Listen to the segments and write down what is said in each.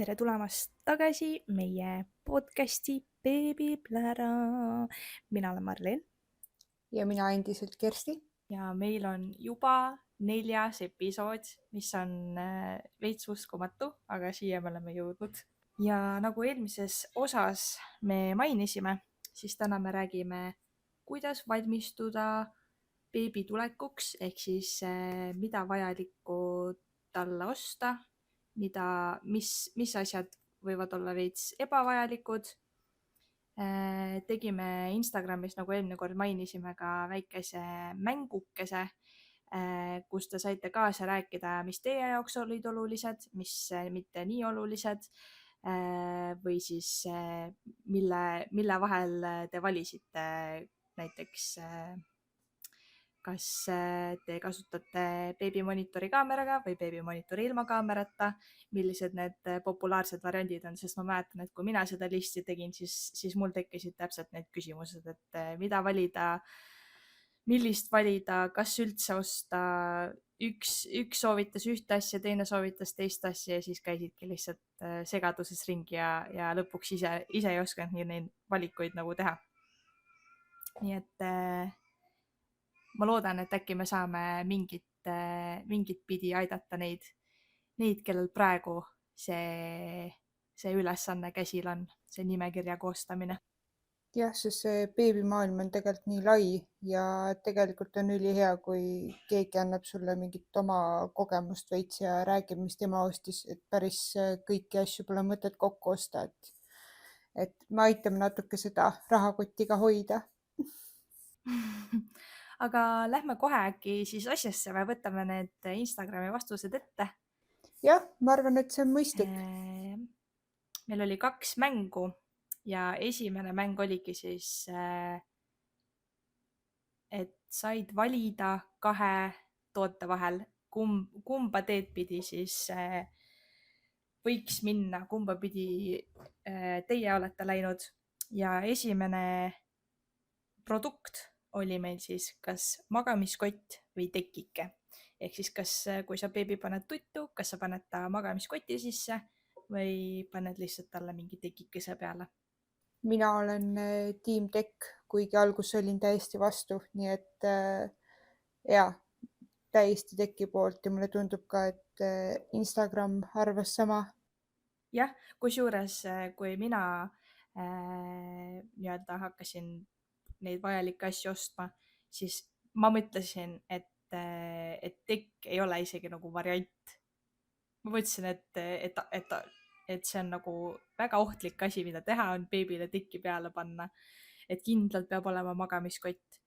Tere tulemast tagasi meie podcasti Beebiplära. Mina olen Marlen Ja mina endiselt Kersti. ja meil on juba 4. episood, mis on veits uskumatu, aga siia me oleme jõudnud. Ja nagu eelmises osas me mainisime, siis täna me räägime, kuidas valmistuda beebi tulekuks ehk siis mida vajalikku talle osta, mis asjad võivad olla veits ebavajalikud. Tegime Instagramis, nagu eelmine kord mainisime, ka väikese mängukese, kus te saite kaasa rääkida, mis teie jaoks olid olulised, mis mitte nii olulised või siis mille vahel te valisite näiteks kas te kasutate beebimonitori kaameraga või beebimonitori ilma kaamerata, millised need populaarsed variandid on, sest ma mäletan, et kui mina seda listi tegin, siis mul tekkisid täpselt need küsimused, et mida valida, millist valida, kas üldse osta, üks soovitas ühte asja, teine soovitas teist asja ja siis käisidki lihtsalt segaduses ringi ja lõpuks ise ei osanud neid valikuid nagu teha. Nii et ma loodan, et äkki me saame mingit pidi aidata neid, kellel praegu see ülesanne käsil on, see nimekirja koostamine. Jah, sest see beebimaailm on tegelikult nii lai ja tegelikult on ülihea, kui keegi annab sulle mingit oma kogemust veits ja räägib, mis tema ostis, et päris kõiki asju pole mõtet kokku osta, et me aitame natuke seda rahakotti ka hoida. Aga lähme kohe äkki siis asjasse või võtame need Instagrami vastused ette. Jah, ma arvan, et see on mõistlik. Meil oli 2 mängu ja esimene mäng oligi siis, et said valida 2 toote vahel, kumba teed pidi siis võiks minna, kumba pidi teie olete läinud. Ja esimene produkt oli meil siis kas magamiskott või tekike. Ehk siis kas, kui sa beebi paned tuttu, kas sa paned ta magamiskoti sisse või paned lihtsalt talle mingi tekikese peale. Mina olen Team Tech, kuigi alguses olin täiesti vastu, nii et jaa, täiesti Techi poolt ja mulle tundub ka, et Instagram arvas sama. Jah, kusjuures kui mina nii-öelda hakkasin neid vajalikke asju ostma, siis ma mõtlesin, et tekk ei ole isegi nagu variant. Ma mõtlesin, et see on nagu väga ohtlik asi, mida teha, on beebile tekki peale panna. Et kindlalt peab olema magamiskott.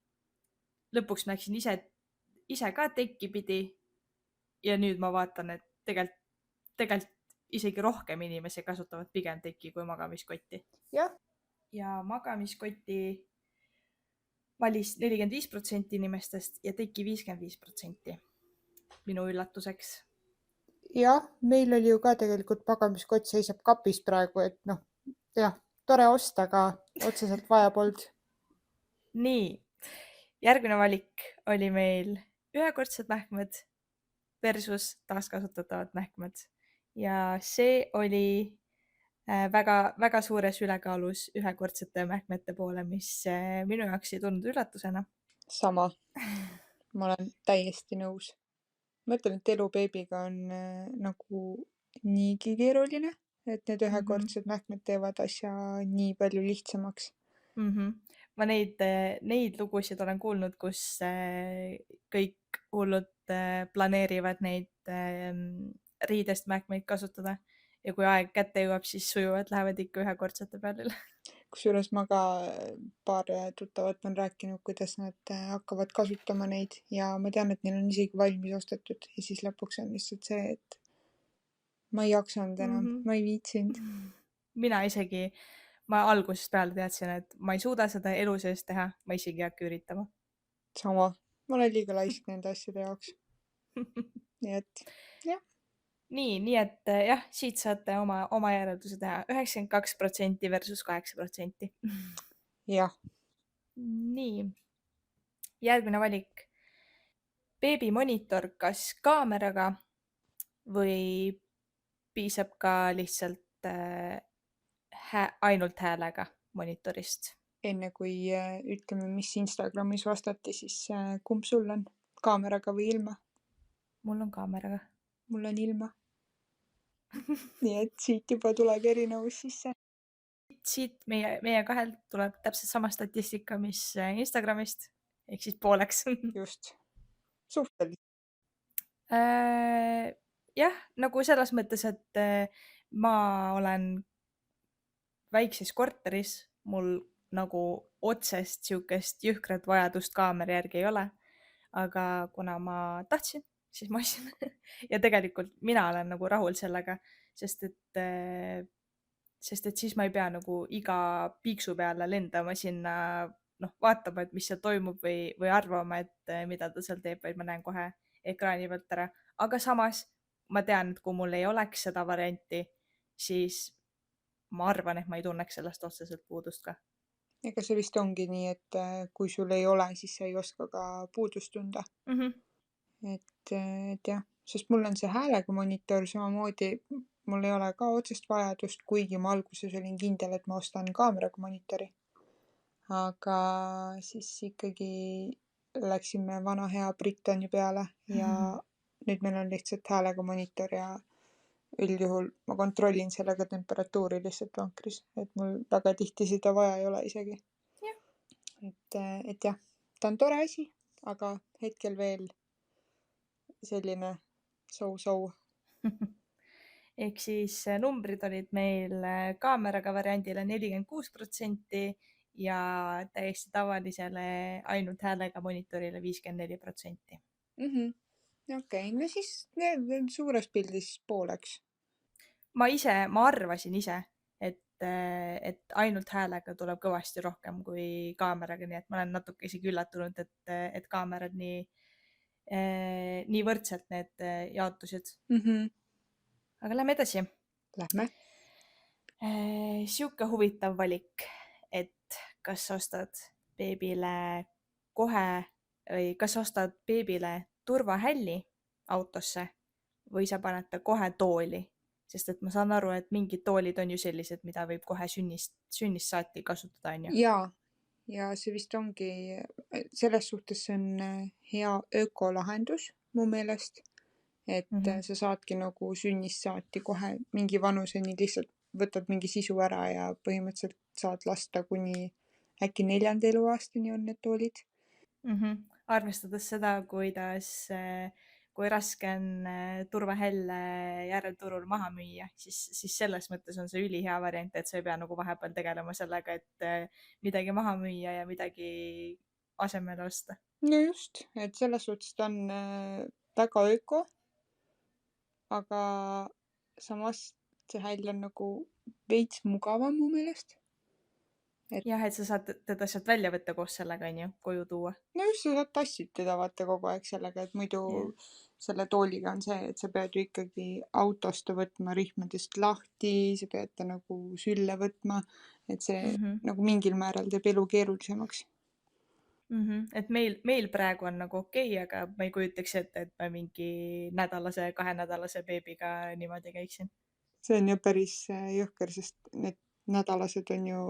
Lõpuks ma läksin ise ka tekki pidi ja nüüd ma vaatan, et tegelikult isegi rohkem inimesi kasutavad pigem tekki kui magamiskotti. Jah. Ja magamiskotti valis 45% inimestest ja teki 55%. Minu üllatuseks. Jah, meil oli ju ka tegelikult magamiskott seisab kapis praegu, et noh, jah, tore osta, aga otseselt vaja polnud. Nii, järgmine valik oli meil ühekordsed mähkmed versus taaskasutatavad mähkmed. Ja see oli väga, väga suures ülekaalus ühekordsete mähkmete poole, mis minu jaoks ei tulnud üllatusena. Sama. Ma olen täiesti nõus. Mõtlen, et elu beebiga on nagu niigi keeruline, et need ühekordsed mähkmed teevad asja nii palju lihtsamaks. Ma neid lugusid olen kuulnud, kus kõik hullud planeerivad neid riidest mähkmeid kasutada ja kui aeg kätte jõuab, siis sujuvalt lähevad ikka ühekordsete peale üle. Kusjuures ma ka paar tuttavat on rääkinud, kuidas nad hakkavad kasutama neid ja ma tean, et neil on isegi valmis ostetud ja siis lõpuks on lihtsalt see, et ma ei jaksanud enam, ma ei viitsinud. Ma algusest peale teadsin, et ma ei suuda seda elu sees teha, ma isegi ei hakka üritama. Sama, ma olen liiga laisk nende asjade jaoks. Nii et, jah. Nii et jah, siit saate oma järelduse teha. 92% versus 8%. Jah. Nii, järgmine valik. Beebimonitor kas kaameraga või piisab ka lihtsalt ainult häälega monitorist. Enne kui ütleme, mis Instagramis vastati, siis kumb sul on? Kaameraga või ilma? Mul on kaameraga. Mul on ilma. Nii et siit juba tuleb erinevus sisse. Siit meie kahel tuleb täpselt sama statistika, mis Instagramist, ehk siis pooleks. Just. Suhteliselt. Jah, nagu selles mõttes, et ma olen väikses korteris, mul nagu otsest siukest jõhkrat vajadust kaamera järgi ei ole. Aga kuna ma tahtsin, siis ma ostsin. Ja tegelikult mina olen nagu rahul sellega, sest et siis ma ei pea nagu iga piiksu peale lendama sinna, vaatama, et mis seal toimub või arvama, et mida ta seal teeb, vaid ma näen kohe ekraani pealt ära. Aga samas ma tean, et kui mul ei oleks seda varianti, siis ma arvan, et ma ei tunneks sellest otseselt puudust ka. Ega see vist ongi nii, et kui sul ei ole, siis sa ei oska ka puudust tunda. Et jah, sest mul on see häälega monitor samamoodi, mul ei ole ka otsest vajadust, kuigi ma alguses olin kindel, et ma ostan kaameraga monitori. Aga siis ikkagi läksime vana hea Brittoni peale ja nüüd meil on lihtsalt häälega monitor ja üldjuhul ma kontrollin sellega temperatuuri lihtsalt vankris, et mul väga tihti seda vaja ei ole isegi. Et jah, ta on tore asi, aga hetkel veel selline so-so. Ehk siis numbrid olid meil kaameraga variandile 46% ja täiesti tavalisele ainult häälega monitorile 54%. Okei, no siis suures pildis pooleks. Ma arvasin ise, et ainult häälega tuleb kõvasti rohkem kui kaameraga, nii et ma olen natuke isegi üllatunud, et kaamerad nii võrdselt need jaotusid. Aga lähme edasi. Lähme. Siuke huvitav valik, et kas ostad beebile kohe või kas ostad beebile turvahälli autosse või sa paned ta kohe tooli, sest et ma saan aru, et mingid toolid on ju sellised, mida võib kohe sünnist saati kasutada, on ju? Ja see vist ongi, selles suhtes see on hea ökolahendus mu meelest, et sa saadki nagu sünnist saati kohe mingi vanuseni lihtsalt võtad mingi sisu ära ja põhimõtteliselt saad lasta kuni äkki 4. eluaastani on need toolid. Arvestades seda, kui raske on turvahelle järelturul maha müüa, siis selles mõttes on see ülihea variant, et sa ei pea nagu vahepeal tegelema sellega, et midagi maha müüa ja midagi asemele osta. No just, et selles suhtes ta on väga öko, aga samas see häll on nagu veits mugavam mu meelest. Jah, et sa saad teda sealt välja võtta koos sellega, on ju, koju tuua. No just, sa saad tassid teda vaata kogu aeg sellega, et muidu selle tooliga on see, et sa pead ju ikkagi autost võtma rihmadest lahti, sa pead ta nagu sülle võtma, et see nagu mingil määral teeb elu keerulisemaks. Et meil praegu on nagu okei, aga ma ei kujutaks ette, et ma mingi 2-nädalase beebiga niimoodi käiksin. See on ju päris jõhker, sest need nädalased on ju,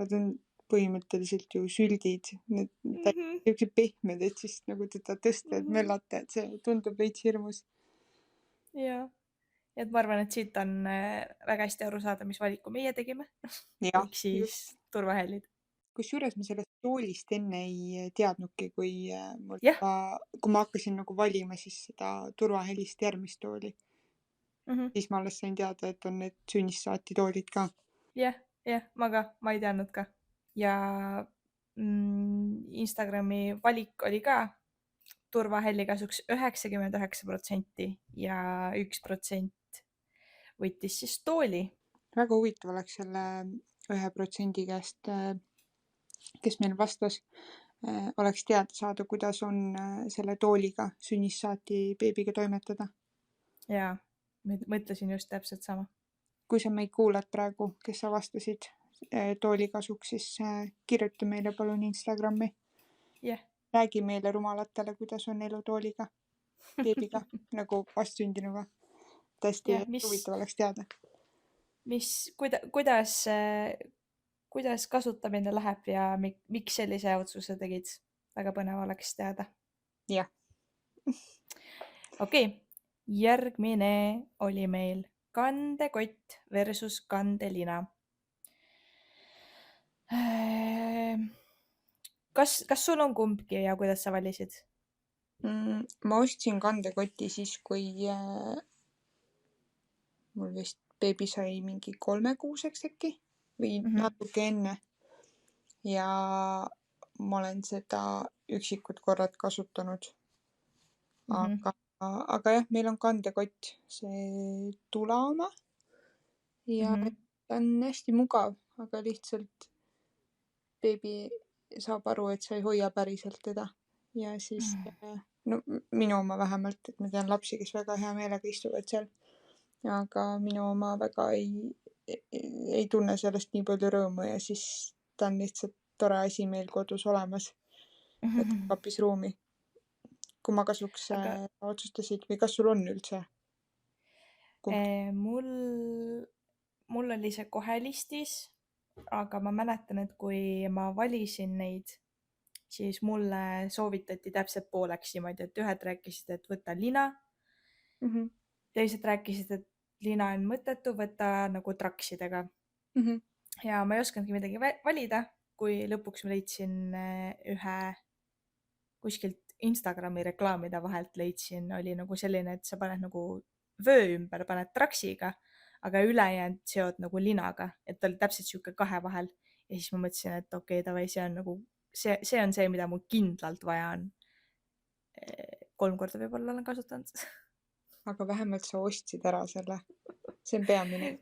nad on põhimõtteliselt ju süldid, need niisugused pehmed, et siis nagu teda tõsta, et möllata, et see tundub veits hirmus. Jaa, et ma arvan, et siit on väga hästi aru saada, mis valiku meie tegime. Ehk siis turvahällid. Kusjuures ma sellest toolist enne ei teadnudki, kui ma hakkasin nagu valima siis seda turvahellist järgmist tooli. Siis ma alles sain teada, et on need sünnist saati toolid ka. Jah, ma ei teadnud ka. Ja Instagrami valik oli ka turvahälli kasuks 99% ja 1% võttis siis tooli. Väga huvitav oleks selle 1% käest, kes meil vastas, oleks teada saada, kuidas on selle tooliga sünnist saati beebiga toimetada. Jaa, mõtlesin just täpselt sama. Kui sa meid kuulad praegu, kes sa vastasid tooli kasuks, siis kirjuta meile palun Instagrami. Räägi meile rumalatele, kuidas on elu tooliga, beebiga, nagu vastsündinuga. Tõesti huvitav oleks teada. kuidas, kuidas kasutamine läheb ja miks sellise otsuse tegid? Väga põnev oleks teada. jah. Okei, järgmine oli meil kandekott versus kandelina. Kas sul on kumbki ja kuidas sa valisid? Ma ostsin kandekoti siis, kui mul vist beebi sai mingi 3-kuuseks äkki või natuke enne. Ja ma olen seda üksikud korrad kasutanud. Aga jah, meil on kandekott, see Tula oma. Ja ta on hästi mugav, aga lihtsalt beebi saab aru, et sa ei hoia päriselt teda. Ja siis, no minu oma vähemalt, et ma tean lapsi, kes väga hea meelega istuvad seal. Aga minu oma väga ei tunne sellest nii palju rõõmu ja siis ta on lihtsalt tore asi meil kodus olemas, et kapis ruumi. Kui ma kasuks otsustasid või kas sul on üldse? Mul oli see kohe listis, aga ma mäletan, et kui ma valisin neid, siis mulle soovitati täpselt pooleks niimoodi, et ühed rääkisid, et võta lina. Teised rääkisid, et lina on mõttetu, võta nagu traksidega. Ja ma ei osanudki midagi valida, kui lõpuks ma leidsin ühe kuskilt Instagrami reklaamide vahelt leidsin, oli nagu selline, et sa paned nagu vöö ümber, paned traksiga, aga ülejäänud seod nagu linaga, et ta oli täpselt sihuke kahe vahel. Ja siis ma mõtlesin, et okei, davai, see on nagu, see on see, mida mul kindlalt vaja on. 3 korda võib-olla olen kasutanud. Aga vähemalt sa ostsid ära selle. See on peamine.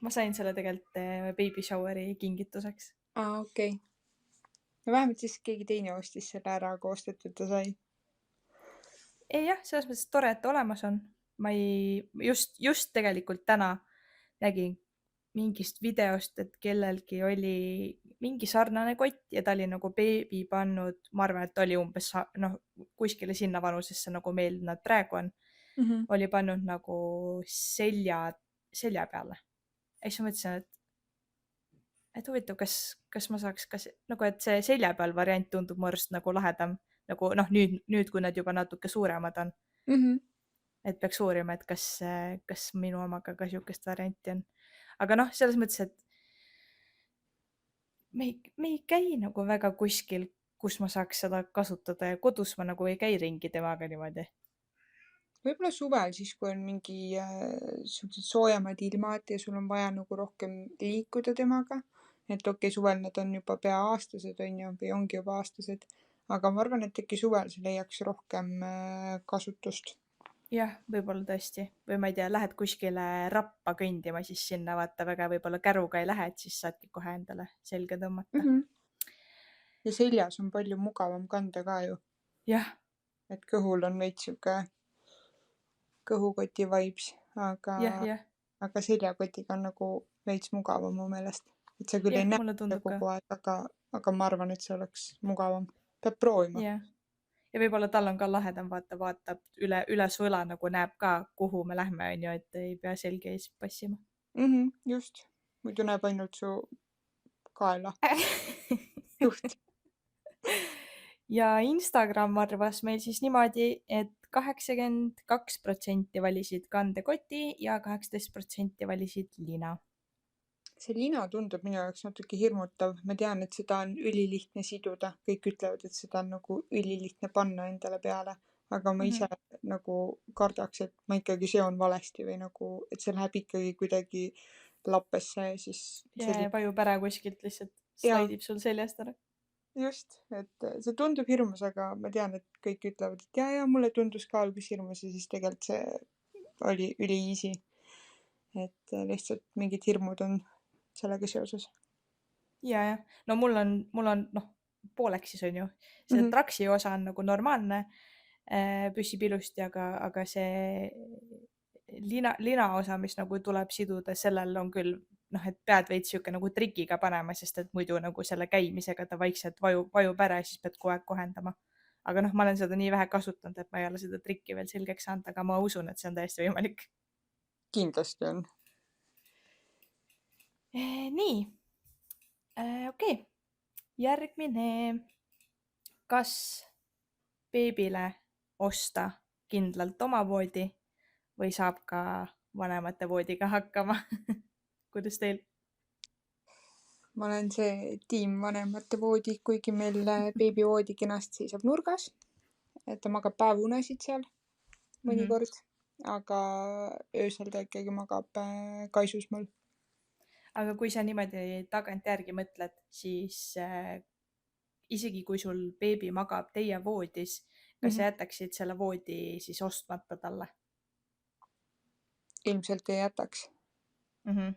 Ma sain selle tegelikult baby showeri kingituseks. Okei. No vähemalt siis keegi teine ostis selle ära, kui ostetud ta sai. Ei jah, selles mõttes tore, et olemas on. Ma just tegelikult täna nägin mingist videost, et kellelgi oli mingi sarnane kott ja ta oli nagu beebi pannud, ma arvan, et ta oli umbes kuskile sinna vanusesse, nagu meil nad praegu on, oli pannud nagu selja peale. Ja siis ma mõtlesin, et huvitav, kas ma saaks, nagu et see selja peal variant tundub mu arust nagu lahedam, nagu nüüd, kui nad juba natuke suuremad on. Et peaks uurima, et kas minu omaga ka sihukest varianti on. Aga selles mõttes, et me ei käi nagu väga kuskil, kus ma saaks seda kasutada ja kodus ma nagu ei käi ringi temaga niimoodi. Võib-olla suvel siis, kui on mingi sellised soojemad ilmad ja sul on vaja nagu rohkem liikuda temaga. Et okei, suvel nad on juba pea aastased on ju, või ongi juba aastased. Aga ma arvan, et äkki suvel see leiaks rohkem kasutust. Jah, võib-olla tõesti. Või ma ei tea, lähed kuskile rappa kõndima, siis sinna vaata väga võib-olla käruga ei lähe, et siis saadki kohe endale selga tõmmata. Ja seljas on palju mugavam kanda ka ju. Jah. Et kõhul on veits sihuke kõhukoti vibes, aga seljakotiga on nagu veits mugavam mu meelest. Et sa küll ei näe kogu aeg, aga ma arvan, et see oleks mugavam. Peab proovima. Ja võib-olla tal on ka lahedam, vaatab üle su õla, nagu näeb ka, kuhu me lähme, on ju, et ei pea selge ees passima. Just. Muidu näeb ainult su kaela. Juht. Ja Instagram arvas meil siis niimoodi, et 82% valisid kandekoti ja 18% valisid lina. See lina tundub minu jaoks natuke hirmutav. Ma tean, et seda on ülilihtne siduda. Kõik ütlevad, et seda on nagu ülilihtne panna endale peale. Aga ma ise nagu kardaks, et ma ikkagi seon valesti või nagu, et see läheb ikkagi kuidagi lappesse ja siis... Ja vajub ära kuskilt lihtsalt slaidib sul seljast ära. Just, et see tundub hirmus, aga ma tean, et kõik ütlevad, et ja mulle tundus ka alguses hirmus ja siis tegelikult see oli üli easy. Et lihtsalt mingid hirmud on sellega seoses. Ja. No mul on pooleks siis on ju. See traksi osa on nagu normaalne, püssib ilusti, aga see lina osa, mis nagu tuleb siduda, sellel on küll, et pead veits siuke nagu trikiga panema, sest et muidu nagu selle käimisega ta vaikselt vajub ära ja siis pead kogu aeg kohendama. Aga ma olen seda nii vähe kasutanud, et ma ei ole seda trikki veel selgeks saanud, aga ma usun, et see on täiesti võimalik. Kindlasti on. Nii, okei. Järgmine. Kas beebile osta kindlalt oma voodi või saab ka vanemate voodiga hakkama? Kuidas teil? Ma olen see tiim vanemate voodi, kuigi meil beebivoodi kenasti seisab nurgas, et ta magab päevunesid seal mõnikord, aga öösel ta ikkagi magab kaisus mul. Aga kui sa niimoodi tagantjärgi mõtled, siis isegi kui sul beebi magab teie voodis, kas sa jätaksid selle voodi siis ostmata talle? Ilmselt ei jätaks. Mhm.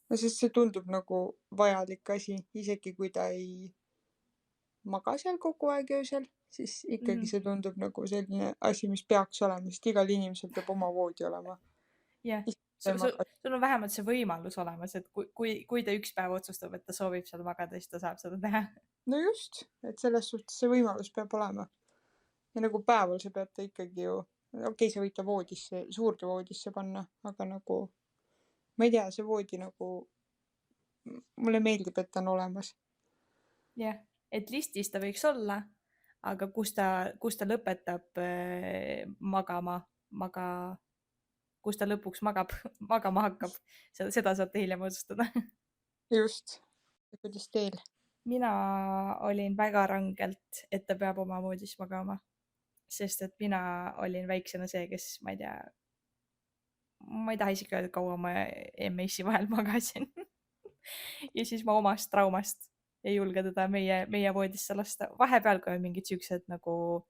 No sest see tundub nagu vajalik asi, isegi kui ta ei maga seal kogu aeg öösel, siis ikkagi see tundub nagu selline asi, mis peaks olema, sest igal inimesel peab oma voodi olema. Jah, Ta ei maga. sul on vähemalt see võimalus olemas, et kui ta üks päev otsustab, et ta soovib seal magada, siis ta saab seda teha. No just, et selles suhtes see võimalus peab olema. Ja nagu päeval sa pead ta ikkagi ju, okei, sa võid ta voodisse, suurde voodisse panna, aga nagu, ma ei tea, see voodi nagu, mulle meeldib, et ta on olemas. Jah, et listis ta võiks olla, aga kus ta lõpetab kus ta lõpuks magama hakkab, seda saate hiljem otsustada. Just. Ja kuidas teil? Mina olin väga rangelt, et ta peab oma voodis magama, sest et mina olin väiksena see, kes, ma ei tea, ma ei taha isegi öelda, kaua ma EMS-i vahel magasin. Ja siis ma omast traumast ei julge teda meie voodisse lasta. Vahepeal, kui on mingid siuksed nagu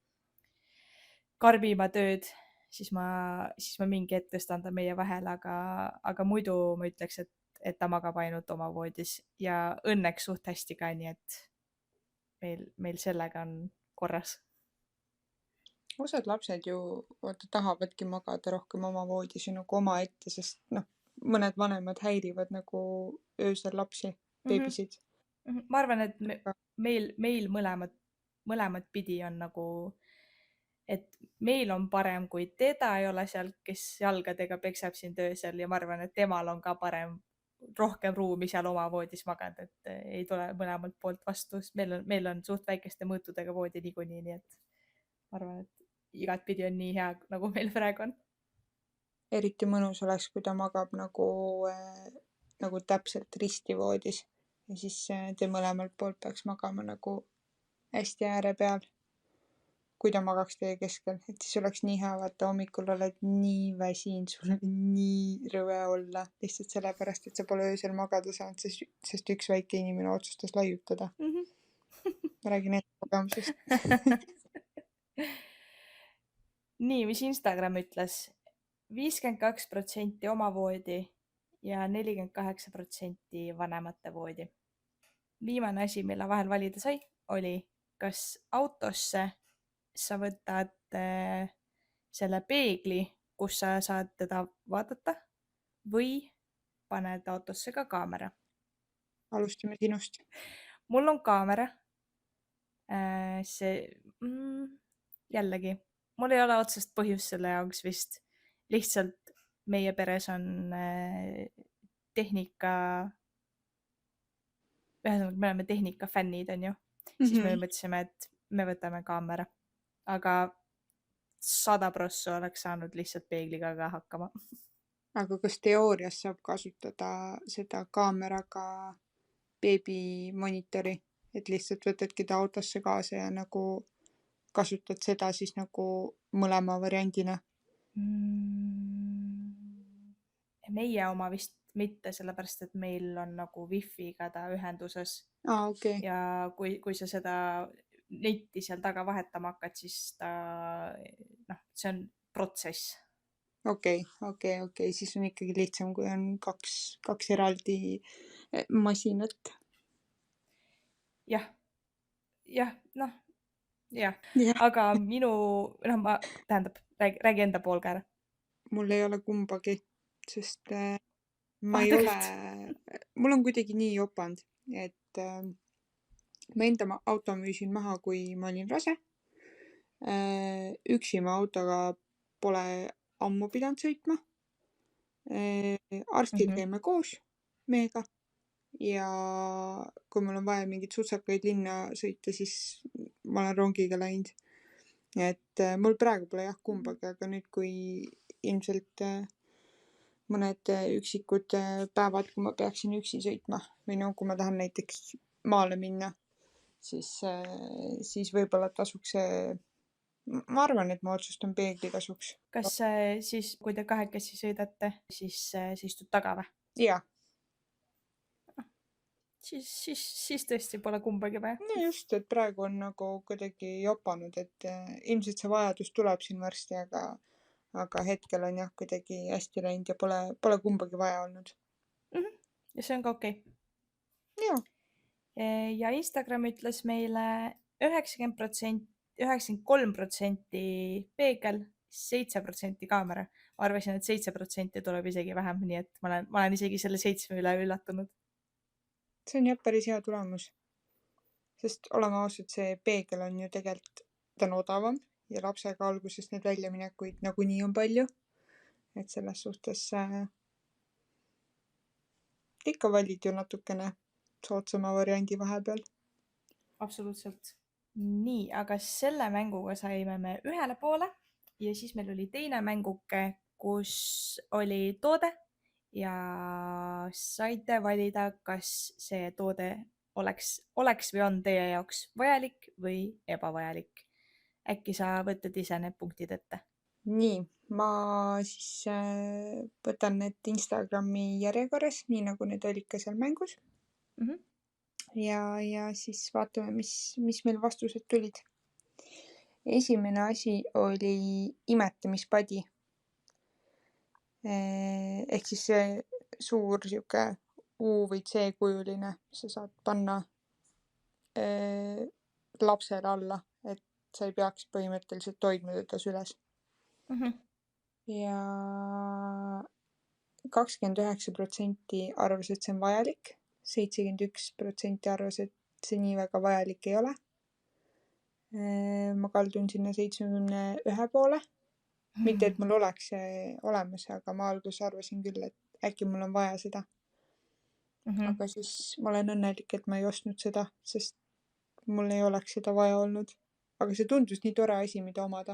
karbima tööd, siis ma mingi hetk tõstan ta meie vahele, aga muidu ma ütleks, et ta magab ainult oma voodis ja õnneks suht hästi ka, nii et meil sellega on korras. Osad lapsed ju tahavadki magada rohkem oma voodis ja nagu omaette, sest mõned vanemad häirivad nagu öösel lapsi, beebisid. Ma arvan, et meil mõlemad pidi on nagu, et meil on parem, kui teda ei ole seal, kes jalgadega peksab sind öösel ja ma arvan, et temal on ka parem rohkem ruumi seal oma voodis magada, et ei tule mõlemalt poolt vastu, sest meil on suht väikeste mõõtudega voodi niikuinii, nii et ma arvan, et igatpidi on nii hea, nagu meil praegu on. Eriti mõnus oleks, kui ta magab nagu täpselt ristivoodis ja siis te mõlemalt poolt peaks magama nagu hästi ääre peal. Kui ta magaks teie keskel, et siis oleks nii hea, vaata hommikul oled nii väsinud, sul on nii rõve olla, lihtsalt sellepärast, et sa pole öösel magada saanud, sest üks väike inimene otsustas laiutada. Ma räägin enda kogemusest. Nii, mis Instagram ütles? 52% oma voodi ja 48% vanemate voodi. Viimane asi, mille vahel valida sai, oli, kas autosse sa võtad selle peegli, kus sa saad teda vaadata või paned autosse ka kaamera. Alustame sinust. Mul on kaamera. Jällegi, mul ei ole otsest põhjust selle jaoks vist. Lihtsalt meie peres on tehnika, ühesõnaga me oleme tehnikafännid, on ju. Siis me mõtlesime, et me võtame kaamera. Aga 100% oleks saanud lihtsalt peegliga ka hakkama. Aga kas teoorias saab kasutada seda kaameraga beebi monitori, et lihtsalt võtadki ta autosse kaasa ja nagu kasutad seda siis nagu mõlema variandina? Meie oma vist mitte, sellepärast et meil on nagu wifi'ga ta ühenduses. Okay. Ja kui sa seda netti seal taga vahetama hakkad, siis see on protsess. Okei, siis on ikkagi lihtsam, kui on kaks eraldi masinat. Jah, aga räägi enda pool ka ära. Mul ei ole kumbagi, sest ma ei ole, mul on kuidagi nii jopanud, et ma enda auto müüsin maha, kui ma olin rase. Üksi ma autoga pole ammu pidanud sõitma. Arstil käime koos mehega ja kui mul on vaja mingeid sutsakaid linna sõita, siis ma olen rongiga läinud. Et mul praegu pole jah kumbagi, aga nüüd, kui ilmselt mõned üksikud päevad, kui ma peaksin üksi sõitma või no kui ma tahan näiteks maale minna, siis võib-olla tasuks see, ma arvan, et ma otsustan peegli kasuks. kas siis, kui te kahekesi sõidate, siis sa istud taga või? Jaa, Siis tõesti pole kumbagi vaja. no just, et praegu on nagu kuidagi jopanud, et ilmselt see vajadus tuleb siin varsti, aga hetkel on jah kuidagi hästi läinud ja pole kumbagi vaja olnud. Ja see on ka okei. Jaa, Ja Instagram ütles meile 90%, 93% peegel, 7% kaamera. Ma arvasin, et 7% tuleb isegi vähem, nii et ma olen isegi selle 7 üle üllatunud. see on jah päris hea tulemus. Sest oleme ausad, see peegel on ju tegelikult, ta on odavam ja lapsega alguses need väljaminekuid nagunii on palju. Et selles suhtes ikka valid ju natukene soodsama variandi vahepeal. Absoluutselt. Nii, aga selle mänguga saime me ühele poole ja siis meil oli teine mänguke, kus oli toode ja saite valida, kas see toode oleks või on teie jaoks vajalik või ebavajalik. Äkki sa võtad ise need punktid ette? Nii, ma siis võtan need Instagrami järjekorras, nii nagu need olid ka seal mängus. Ja siis vaatame, mis meil vastused tulid. Esimene asi oli imetamispadi. Ehk siis see suur sihuke U või C kujuline, sa saad panna lapsele alla, et sa ei peaks põhimõtteliselt hoidma teda süles. Ja 29% arvas, et see on vajalik, 71% arvas, et see nii väga vajalik ei ole. Ma kaldun sinna 71 poole. Mitte, et mul oleks see olemas, aga ma alguses arvasin küll, et äkki mul on vaja seda. Aga siis ma olen õnnelik, et ma ei ostnud seda, sest mul ei oleks seda vaja olnud. Aga see tundus nii tore asi, mida omada.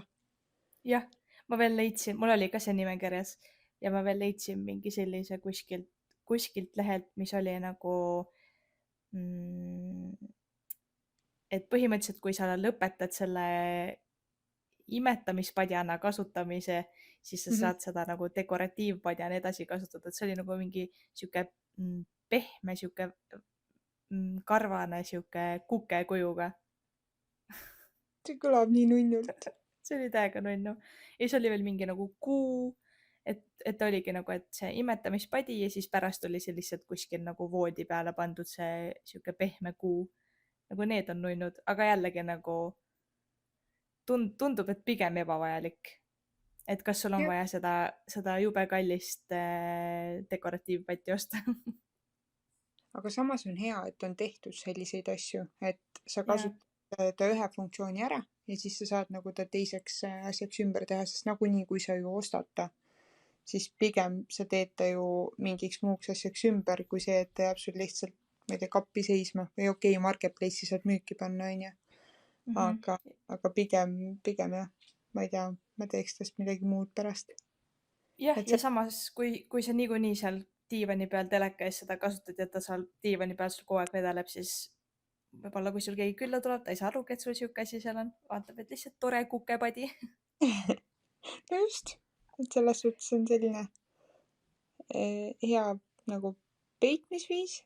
Jah, ma veel leidsin, mul oli ka see nimekirjas ja ma veel leidsin mingi sellise kuskilt lehelt, mis oli nagu, et põhimõtteliselt, kui sa lõpetad selle imetamispadjana kasutamise, siis sa saad seda nagu dekoratiivpadjana edasi kasutada, et see oli nagu mingi sihuke pehme, sihuke karvane, sihuke kukekujuga. See kõlab nii nunnult. See oli täiega nunnu. Ja siis oli veel mingi nagu kuu, et oligi nagu, et see imetamispadi ja siis pärast oli see lihtsalt kuskil nagu voodi peale pandud see sihuke pehme kuu. Nagu need on nunnud, aga jällegi nagu tundub, et pigem ebavajalik. Et kas sul on vaja seda jube kallist dekoratiivpatti osta? Aga samas on hea, et on tehtud selliseid asju, et sa kasutad ta ühe funktsiooni ära ja siis sa saad nagu ta teiseks asjaks ümber teha, sest nagunii, kui sa ju ostad ta, siis pigem sa teed ta ju mingiks muuks asjaks ümber, kui see, et ta jääb sul lihtsalt, ma ei tea, kappi seisma või okei, marketplace'i saad müüki panna, on ju. Aga pigem jah, ma ei tea, ma teeks tast midagi muud pärast. Jah, ja samas, kui sa niikuinii seal diivani peal teleka ees seda kasutad ja ta seal diivani peal sul kogu aeg vedeleb, siis võib-olla kui sul keegi külla tuleb, ta ei saa arugi, et sul sihuke asi seal on. Vaatab, et lihtsalt tore kukepadi. No just, et selles suhtes on selline hea nagu peitmisviis,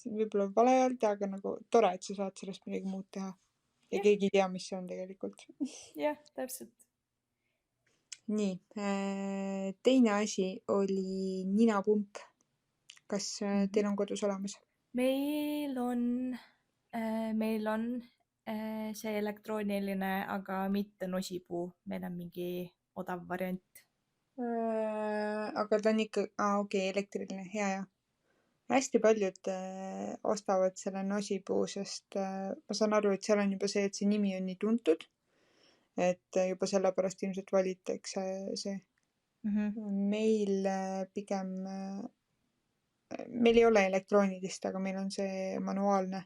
võib-olla vale öelda, aga nagu tore, et sa saad sellest midagi muud teha. Ja keegi ei tea, mis see on tegelikult. Jah, täpselt. Nii, teine asi oli ninapump. Kas teil on kodus olemas? Meil on see elektrooniline, aga mitte nosipuu. Meil on mingi odav variant. Aga ta on ikka, okei, elektriline, hea. Hästi paljud ostavad selle nosipuu, sest ma saan aru, et seal on juba see, et see nimi on nii tuntud, et juba sellepärast ilmselt valitakse see. Meil pigem meil ei ole elektroonilist, aga meil on see manuaalne.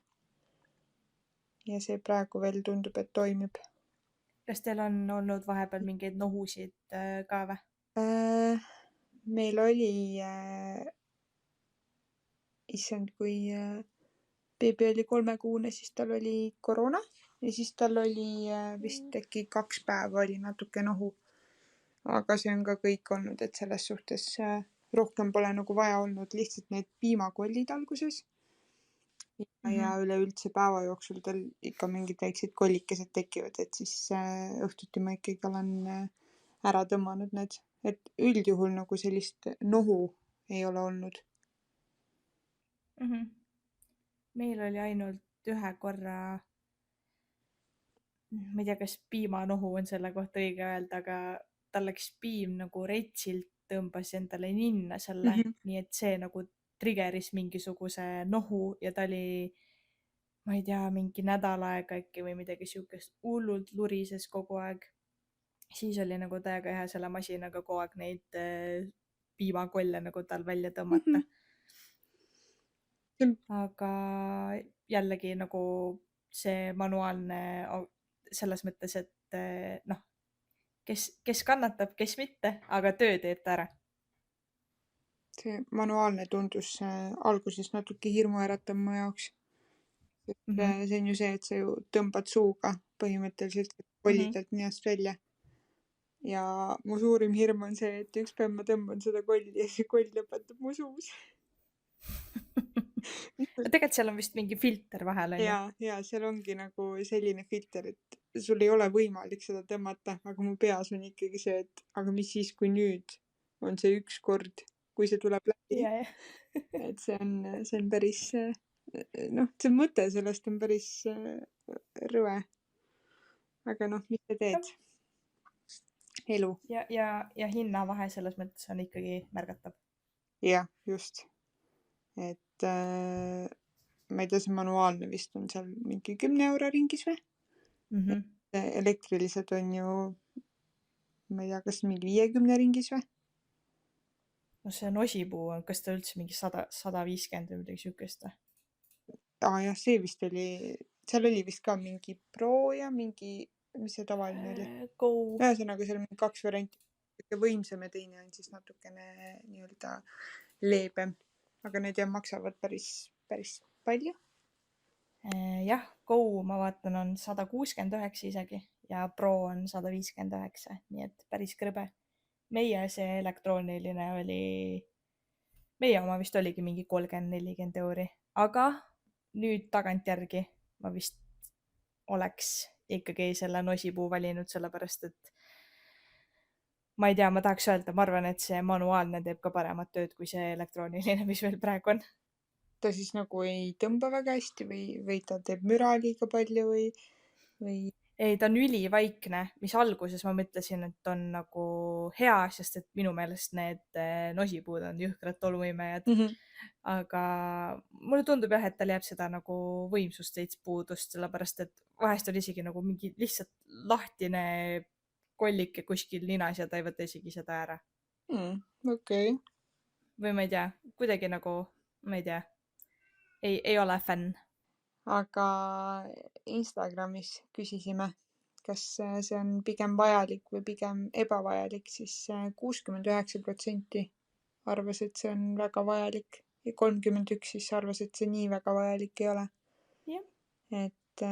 Ja see praegu veel tundub, et toimib. Kas teil on olnud vahepeal mingeid nohusid ka või? Meil oli, issand, kui beebi oli 3-kuune, siis tal oli koroona ja siis tal oli vist äkki 2 päeva oli natuke nohu. Aga see on ka kõik olnud, et selles suhtes rohkem pole nagu vaja olnud, lihtsalt need piimakollid alguses. Ja üleüldse päeva jooksul tal ikka mingid väiksed kollikesed tekivad, et siis õhtuti ma ikkagi olen ära tõmmanud need. Et üldjuhul nagu sellist nohu ei ole olnud. Meil oli ainult ühe korra, ma ei tea, kas piimanohu on selle kohta õige öelda, aga tal läks piim nagu retsilt, tõmbas endale ninna selle, nii et see nagu triggeris mingisuguse nohu ja ta oli, ma ei tea, mingi nädal aega äkki või midagi siukest, hullult lurises kogu aeg. Siis oli nagu täiega hea selle masinaga kogu aeg neid piimakolle nagu tal välja tõmmata. Aga jällegi nagu see manuaalne selles mõttes, et noh, kes kannatab, kes mitte, aga töö teeb ta ära. See manuaalne tundus alguses natuke hirmuäratav mu jaoks. See on ju see, et sa ju tõmbad suuga põhimõtteliselt kollidelt ninast välja. Ja mu suurim hirm on see, et üks päev ma tõmban seda kolli ja see koll lõpetab mu suus. Tegelikult seal on vist mingi filter vahel, on ju? Ja seal ongi nagu selline filter, et sul ei ole võimalik seda tõmmata, aga mu peas on ikkagi see, et aga mis siis, kui nüüd on see üks kord, kui see tuleb läbi. Et see on päris, noh, see mõte sellest on päris rõve. Aga noh, mis sa teed? Elu. Ja hinnavahe selles mõttes on ikkagi märgatav. Jah, just. Et ma ei tea, see manuaalne vist on seal mingi 10 euro ringis või? Elektrilised on ju, ma ei tea, kas mingi 50 ringis või? No see nosipuu on, kas ta üldse mingi 150 või midagi siukest või? Jah, see vist oli, seal oli vist ka mingi Pro ja mingi, mis see tavaline oli? Go. Ühesõnaga, seal on 2 varianti. Võimsam ja teine on siis natukene nii-öelda leebem. Aga need maksavad päris palju. Jah, Go ma vaatan on 169 isegi ja Pro on 159, nii et päris krõbe. Meie see elektrooniline oli, meie oma vist oligi mingi 30-40 euri, aga nüüd tagantjärgi ma vist oleks ikkagi selle nosipuu valinud, sellepärast et ma ei tea, ma tahaks öelda, ma arvan, et see manuaalne teeb ka paremat tööd kui see elektrooniline, mis meil praegu on. Ta siis nagu ei tõmba väga hästi või ta teeb müra liiga palju või? Ei, ta on ülivaikne, mis alguses ma mõtlesin, et on nagu hea, sest et minu meelest need nosipuud on jõhkrad tolmuimejad. Aga mulle tundub jah, et tal jääb seda nagu võimsust veits puudust, sellepärast et vahest oli isegi nagu mingi lihtsalt lahtine kollike kuskil ninas ja ta ei võta isegi seda ära. Okei. Või ma ei tea, kuidagi nagu, ma ei tea, ei ole fänn. Aga Instagramis küsisime, kas see on pigem vajalik või pigem ebavajalik, siis 69% arvas, et see on väga vajalik ja 31% siis arvas, et see nii väga vajalik ei ole. Et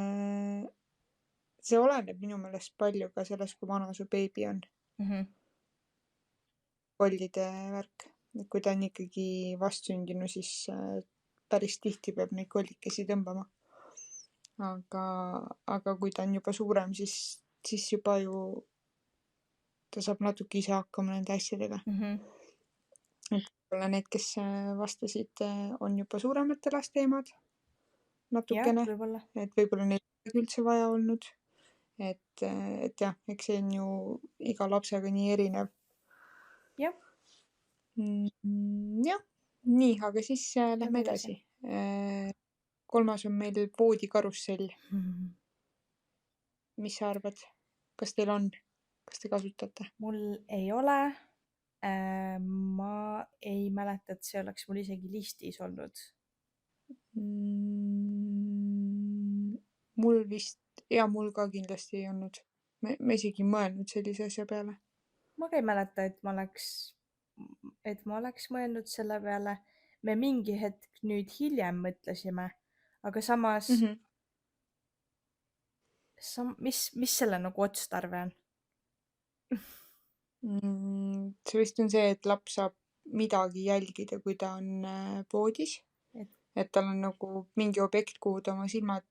see oleneb minu meelest palju ka sellest, kui vana su beebi on. Kollide värk. Kui ta on ikkagi vastsündinu, siis päris tihti peab neid kollikesi tõmbama. Aga kui ta on juba suurem, siis juba ju ta saab natuke ise hakkama nende asjadega. Et võib-olla need, kes vastasid, on juba suuremate laste emad natukene. Et võib-olla neil ei ole üldse vaja olnud. Et jah, eks see on ju iga lapsega nii erinev. Jah. Nii, aga siis lähme edasi. 3. on meil voodikarussell. Mis sa arvad? Kas teil on? Kas te kasutate? Mul ei ole. Ma ei mäleta, et see oleks mul isegi listis olnud. Mul vist, ja mul ka kindlasti ei olnud. Ma isegi ei mõelnud sellise asja peale. Ma ka ei mäleta, et ma oleks mõelnud selle peale. Me mingi hetk nüüd hiljem mõtlesime, aga samas mis selle nagu otstarve on? See vist on see, et laps saab midagi jälgida, kui ta on voodis. Et tal on nagu mingi objekt, kuhu ta oma silmad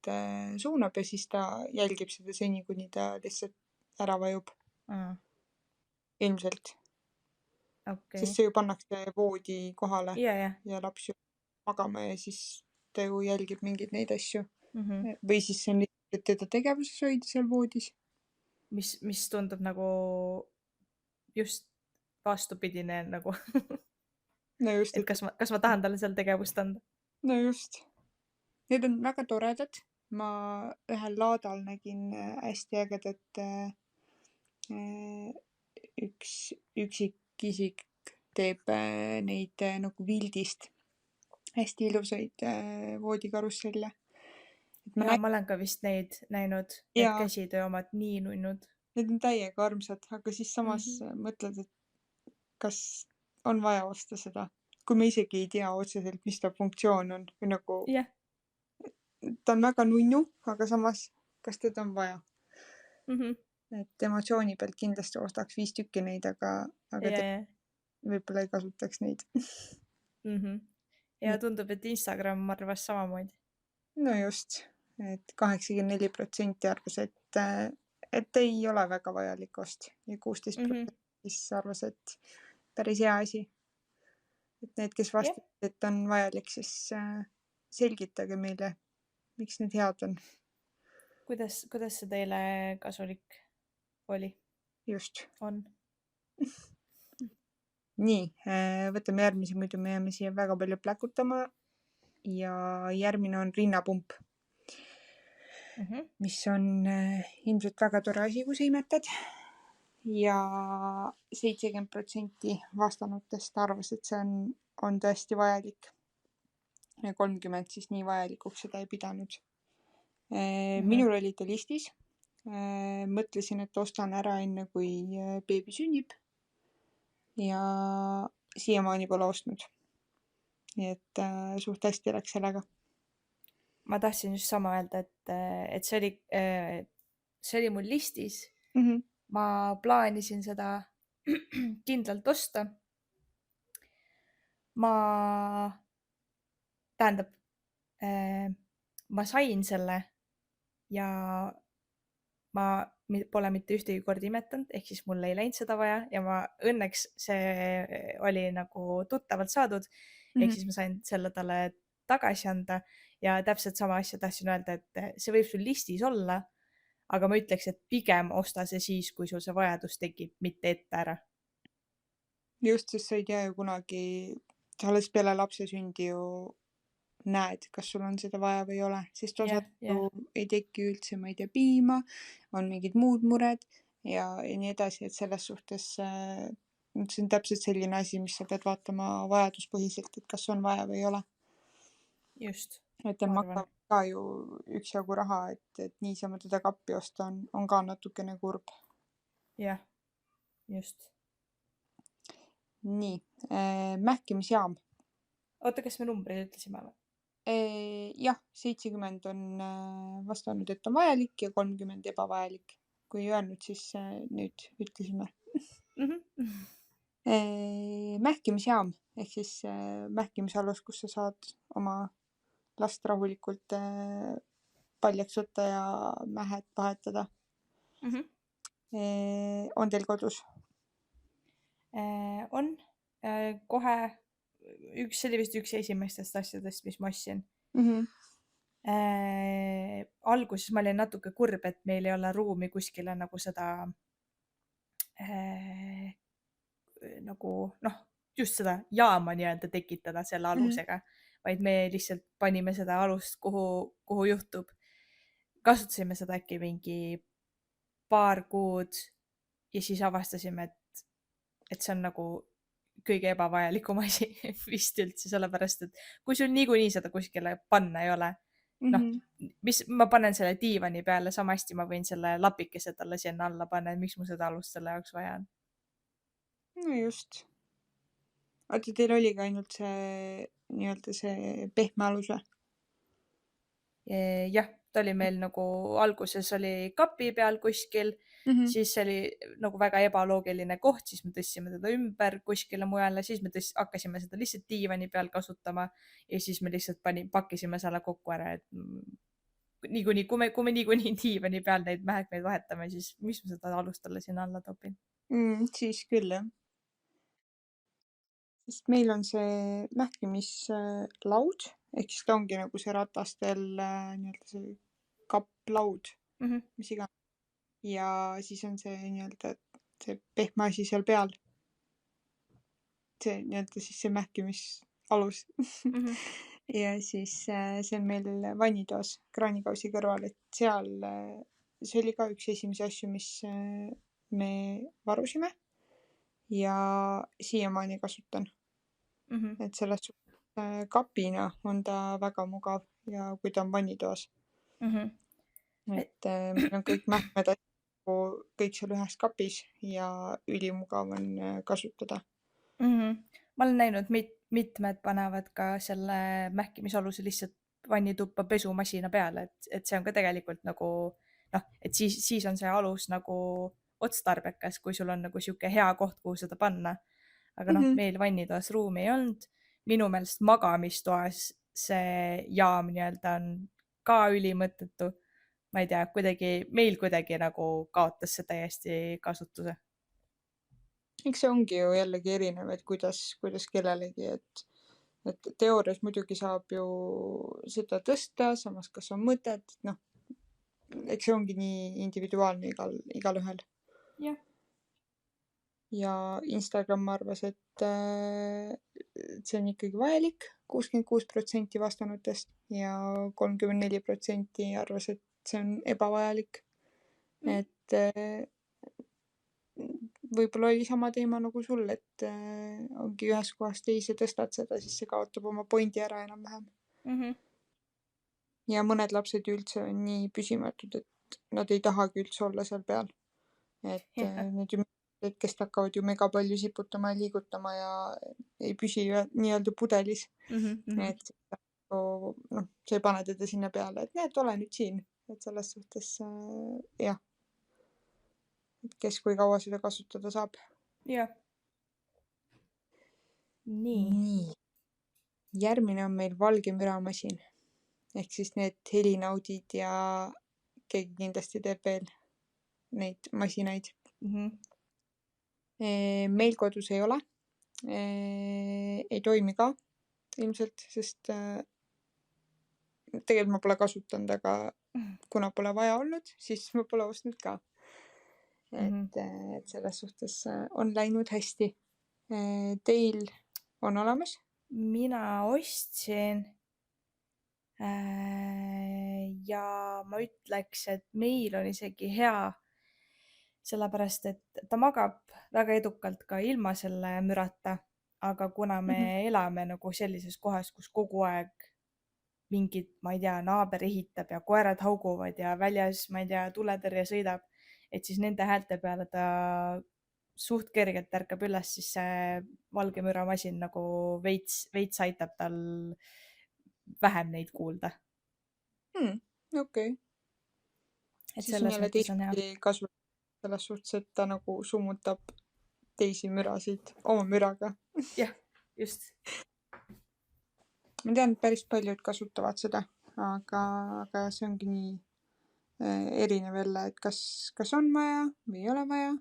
suunab ja siis ta jälgib seda seni, kuni ta lihtsalt ära vajub. Ilmselt. Okay. Sest see ju pannakse voodi kohale ja laps ju magama ja siis ta ju jälgib mingeid neid asju. Mhm. Või siis see on lihtsalt, et teda tegevuses hoida seal voodis. Mis tundub nagu just vastupidine nagu. No just. Et kas ma tahan talle seal tegevust anda? No just. Need on väga toredad. Ma ühel laadal nägin hästi ägedat üks üksikisik teeb neid nagu vildist hästi ilusaid voodikarusselle. Ma olen ka vist neid näinud, need käsitöö omad nii nunnud. Need on täiega armsad, aga siis samas mõtled, et kas on vaja osta seda, kui me isegi ei tea otseselt, mis ta funktsioon on. Või nagu, ta on väga nunnu, aga samas, kas teda on vaja? Et emotsiooni pealt kindlasti ostaks 5 tükki neid, aga võib-olla ei kasutaks neid. Ja tundub, et Instagram arvas samamoodi. No just, et 84% arvas, et ei ole väga vajalik ost ja 16% siis arvas, et päris hea asi. Et need, kes vastavad, et on vajalik, siis selgitage meile, miks need head on. Kuidas see teile kasulik oli? Just. On. Nii, võtame järgmise, muidu me jääme siia väga palju pläkutama. Ja järgmine on rinnapump, mis on ilmselt väga tore asi, kui sa imetad. Ja 70% vastanutest arvas, et see on tõesti vajalik. Ja 30% siis nii vajalikuks seda ei pidanud. Minul oli ta listis. Mõtlesin, et ostan ära enne, kui beebi sünnib. Ja siiamaani pole ostnud. Nii et suht hästi läks sellega. Ma tahtsin just sama öelda, et see oli mul listis. Ma plaanisin seda kindlalt osta. Ma sain selle ja ma pole mitte ühtegi korda imetanud, ehk siis mul ei läinud seda vaja ja õnneks see oli nagu tuttavalt saadud, ehk siis ma sain selle talle tagasi anda ja täpselt sama asja tahtsin öelda, et see võib sul listis olla, aga ma ütleks, et pigem osta see siis, kui sul see vajadus tekib, mitte ette ära. Just, sest sa ei tea ju kunagi, sa alles peale lapse sündi ju näed, kas sul on seda vaja või ei ole, sest osad ei teki üldse, ma ei tea, piima, on mingid muud mured ja nii edasi, et selles suhtes see on täpselt selline asi, mis sa pead vaatama vajaduspõhiselt, et kas on vaja või ei ole. Just. Et maksab ka ju üksjagu raha, et niisama teda kappi osta on ka natukene kurb. Jah, just. Nii, mähkimisjaam. Oota, kas me numbreid ütlesime või? Jah, 70 on vastanud, et on vajalik ja 30 ebavajalik. Kui ei öelnud, siis nüüd ütlesime. Mähkimisjaam ehk siis mähkimisalus, kus sa saad oma last rahulikult paljaks võtta ja mähed vahetada. On teil kodus? On. Kohe see oli vist üks esimestest asjadest, mis ma ostsin. Alguses ma olin natuke kurb, et meil ei ole ruumi kuskile nagu seda nagu just seda jaama nii-öelda tekitada selle alusega, vaid me lihtsalt panime seda alust, kuhu juhtub. Kasutasime seda äkki mingi paar kuud ja siis avastasime, et see on nagu kõige ebavajalikum asi vist üldse, sellepärast et kui sul niikuinii seda kuskile panna ei ole, noh, mis ma panen selle diivani peale, sama hästi ma võin selle lapikese talle sinna alla panna, et miks mul seda alust selle jaoks vaja on. No just. Oota, teil oligi ainult see nii-öelda see pehme alus või? Jah, ta oli meil nagu alguses oli kapi peal kuskil, siis see oli nagu väga ebaloogiline koht, siis me tõstsime teda ümber kuskile mujale, siis me hakkasime seda lihtsalt diivani peal kasutama ja siis me lihtsalt pakkisime selle kokku ära, et niikuinii, kui me niikuinii diivani peal neid mähkmeid vahetame, siis mis ma seda alust talle sinna alla topin. Siis küll, jah. Sest meil on see mähkimislaud, ehk siis ta ongi nagu see ratastel nii-öelda see kapplaud, mis iganes. Ja siis on see nii-öelda see pehme asi seal peal. See nii-öelda siis see mähkimisalus. Ja siis see on meil vannitoas kraanikausi kõrval, et seal see oli ka üks esimesi asju, mis me varusime ja siiamaani kasutan. Et selles suhtes kapina on ta väga mugav ja kui ta on vannitoas. Et meil on kõik mähkmed kõik seal ühes kapis ja ülimugav on kasutada. Ma olen näinud, mitmed panevad ka selle mähkimisaluse lihtsalt vannituppa pesumasina peale, et see on ka tegelikult nagu noh, et siis on see alus nagu otstarbekas, kui sul on nagu sihuke hea koht, kuhu seda panna. Aga noh, meil vannitoas ruumi ei olnud. Minu meelest magamistoas see jaam nii-öelda on ka ülimõttetu. Ma ei tea, meil kuidagi nagu kaotas see täiesti kasutuse. Eks see ongi ju jällegi erinev, et kuidas kellelegi, et teoorias muidugi saab ju seda tõsta, samas kas on mõtet, noh, eks see ongi nii individuaalne igal ühel. Jah. Ja Instagram arvas, et see on ikkagi vajalik, 66% vastanutest ja 34% arvas, et see on ebavajalik. Et võib-olla oli sama teema nagu sul, et ongi ühes kohas teise tõstad seda, siis see kaotab oma pointi ära enam-vähem. Ja mõned lapsed üldse on nii püsimatud, et nad ei tahagi üldse olla seal peal. Et need ju kes hakkavad ju mega palju siputama ja liigutama ja ei püsi nii-öelda pudelis. Et noh, sa ei pane teda sinna peale, et näed, ole nüüd siin. Et selles suhtes jah. Et kes kui kaua seda kasutada saab. Jah. Nii. Järgmine on meil valge müramasin. Ehk siis need helinaudid ja keegi kindlasti teeb veel neid masinaid. Meil kodus ei ole. Ei toimi ka ilmselt, sest tegelikult ma pole kasutanud, aga kuna pole vaja olnud, siis ma pole ostnud ka. Et selles suhtes on läinud hästi. Teil on olemas? Mina ostsin ja ma ütleks, et meil on isegi hea, sellepärast et ta magab väga edukalt ka ilma selle mürata, aga kuna me elame nagu sellises kohas, kus kogu aeg mingid, ma ei tea, naaber ehitab ja koerad hauguvad ja väljas, ma ei tea, tuletõrje sõidab, et siis nende häälte peale ta suht kergelt ärkab üles, siis see valge müramasin nagu veits aitab tal vähem neid kuulda. Okei. Et selles mõttes on hea. Kasu selles suhtes, et ta nagu summutab teisi mürasid oma müraga. Jah, just. Ma tean, et päris paljud kasutavad seda, aga see ongi nii erinev jälle, et kas on vaja või ei ole vaja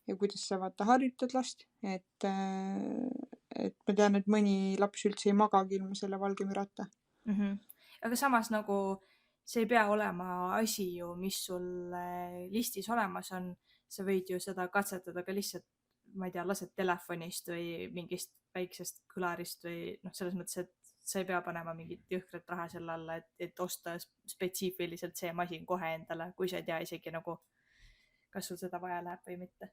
ja kuidas sa vaata harjutad last, et ma tean, et mõni laps üldse ei magagi ilma selle valge mürata. Aga samas nagu see ei pea olema asi ju, mis sul listis olemas on, sa võid ju seda katsetada ka lihtsalt, ma ei tea, lased telefonist või mingist väiksest kõlarist või noh, selles mõttes, et sa ei pea panema mingit jõhkrat raha selle alla, et osta spetsiifiliselt see masin kohe endale, kui sa ei tea isegi nagu, kas sul seda vaja läheb või mitte.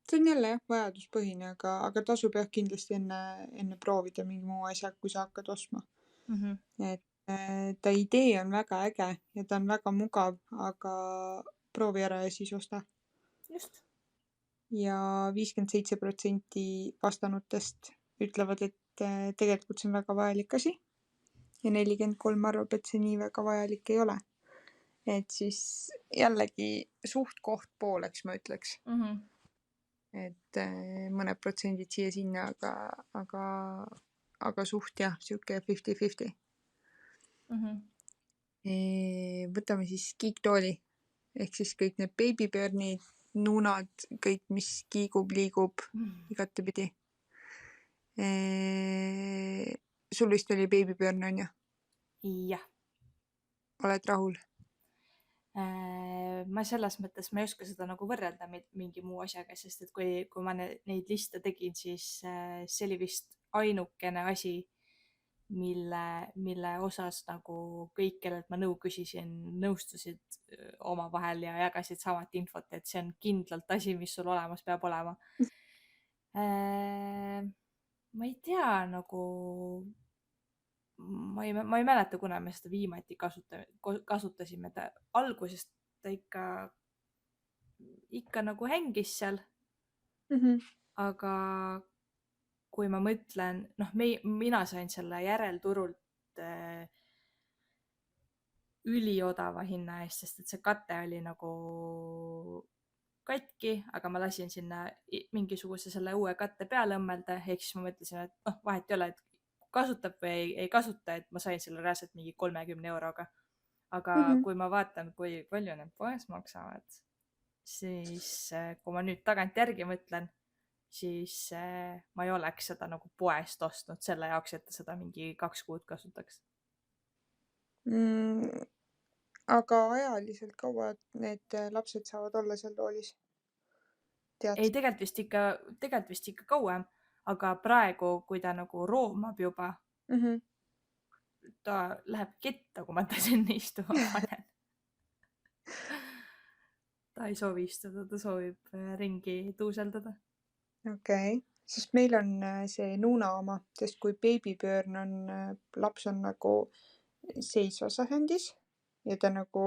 see on jälle jah, vajaduspõhine, aga tasub jah kindlasti enne proovida mingi muu asja, kui sa hakkad ostma. Mhm. Et ta idee on väga äge ja ta on väga mugav, aga proovi ära ja siis osta. Just. Ja 57% vastanutest ütlevad, et tegelikult see on väga vajalik asi ja 43 arvab, et see nii väga vajalik ei ole. Et siis jällegi suht-koht pooleks, ma ütleks. Mhm. Et mõned protsendid siia-sinna, aga suht jah, sihuke 50-50. Mhm. Võtame siis kiiktooli ehk siis kõik need beebipöörnid, nuunad, kõik, mis kiigub, liigub igatepidi. Sul vist oli beebipöörn, on ju? Jah. Oled rahul? Ma selles mõttes ma ei oska seda nagu võrrelda mingi muu asjaga, sest et kui ma neid liste tegin, siis see oli vist ainukene asi, mille osas nagu kõik, kellelt ma nõu küsisin, nõustusid omavahel ja jagasid samat infot, et see on kindlalt asi, mis sul olemas peab olema. Ma ei tea, nagu ma ei mäleta, kuna me seda viimati kasutasime. Algusest ta ikka nagu hängis seal. Aga kui ma mõtlen, noh, mina sain selle järelturult üliodava hinna eest, sest et see kate oli nagu katki, aga ma lasin sinna mingisuguse selle uue katte peale õmmelda, ehk siis ma mõtlesin, et noh, vahet ei ole, et kasutab või ei kasuta, et ma sain selle reaalselt mingi 30 euroga. Aga kui ma vaatan, kui palju need poes maksavad, siis kui ma nüüd tagantjärgi mõtlen, siis ma ei oleks seda nagu poest ostnud selle jaoks, et ta seda mingi 2 kuud kasutaks. Aga ajaliselt kaua need lapsed saavad olla seal toolis? Ei, tegelikult vist ikka kauem, aga praegu, kui ta nagu roomab juba, ta läheb ketta, kui ma ta sinna istuma panen. Ta ei soovi istuda, ta soovib ringi tuuseldada. Okei, sest meil on see nuuna oma, sest kui beebipöörn on, laps on nagu seisvas asendis ja ta nagu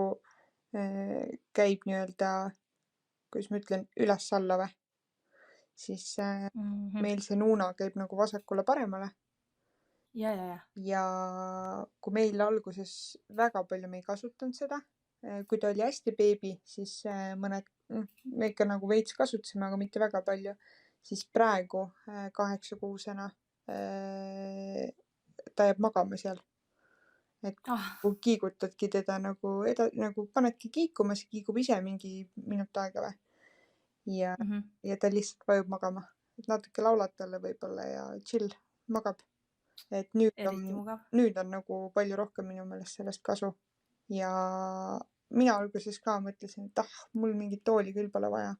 käib nii-öelda, kuidas ma ütlen, üles-alla või, siis meil see nuuna käib nagu vasakule-paremale. Ja kui meil alguses väga palju me ei kasutanud seda, kui ta oli hästi beebi, siis me ikka nagu veits kasutasime, aga mitte väga palju, siis praegu 8-kuusena ta jääb magama seal. Et kui kiigutadki teda nagu panedki kiikuma, see kiigub ise mingi minut aega või. Ja ta lihtsalt vajub magama. Et natuke laulad talle võib-olla ja chill, magab. Et nüüd on nagu palju rohkem minu meelest sellest kasu. Ja mina alguses ka mõtlesin, et mul mingit tooli küll pole vaja.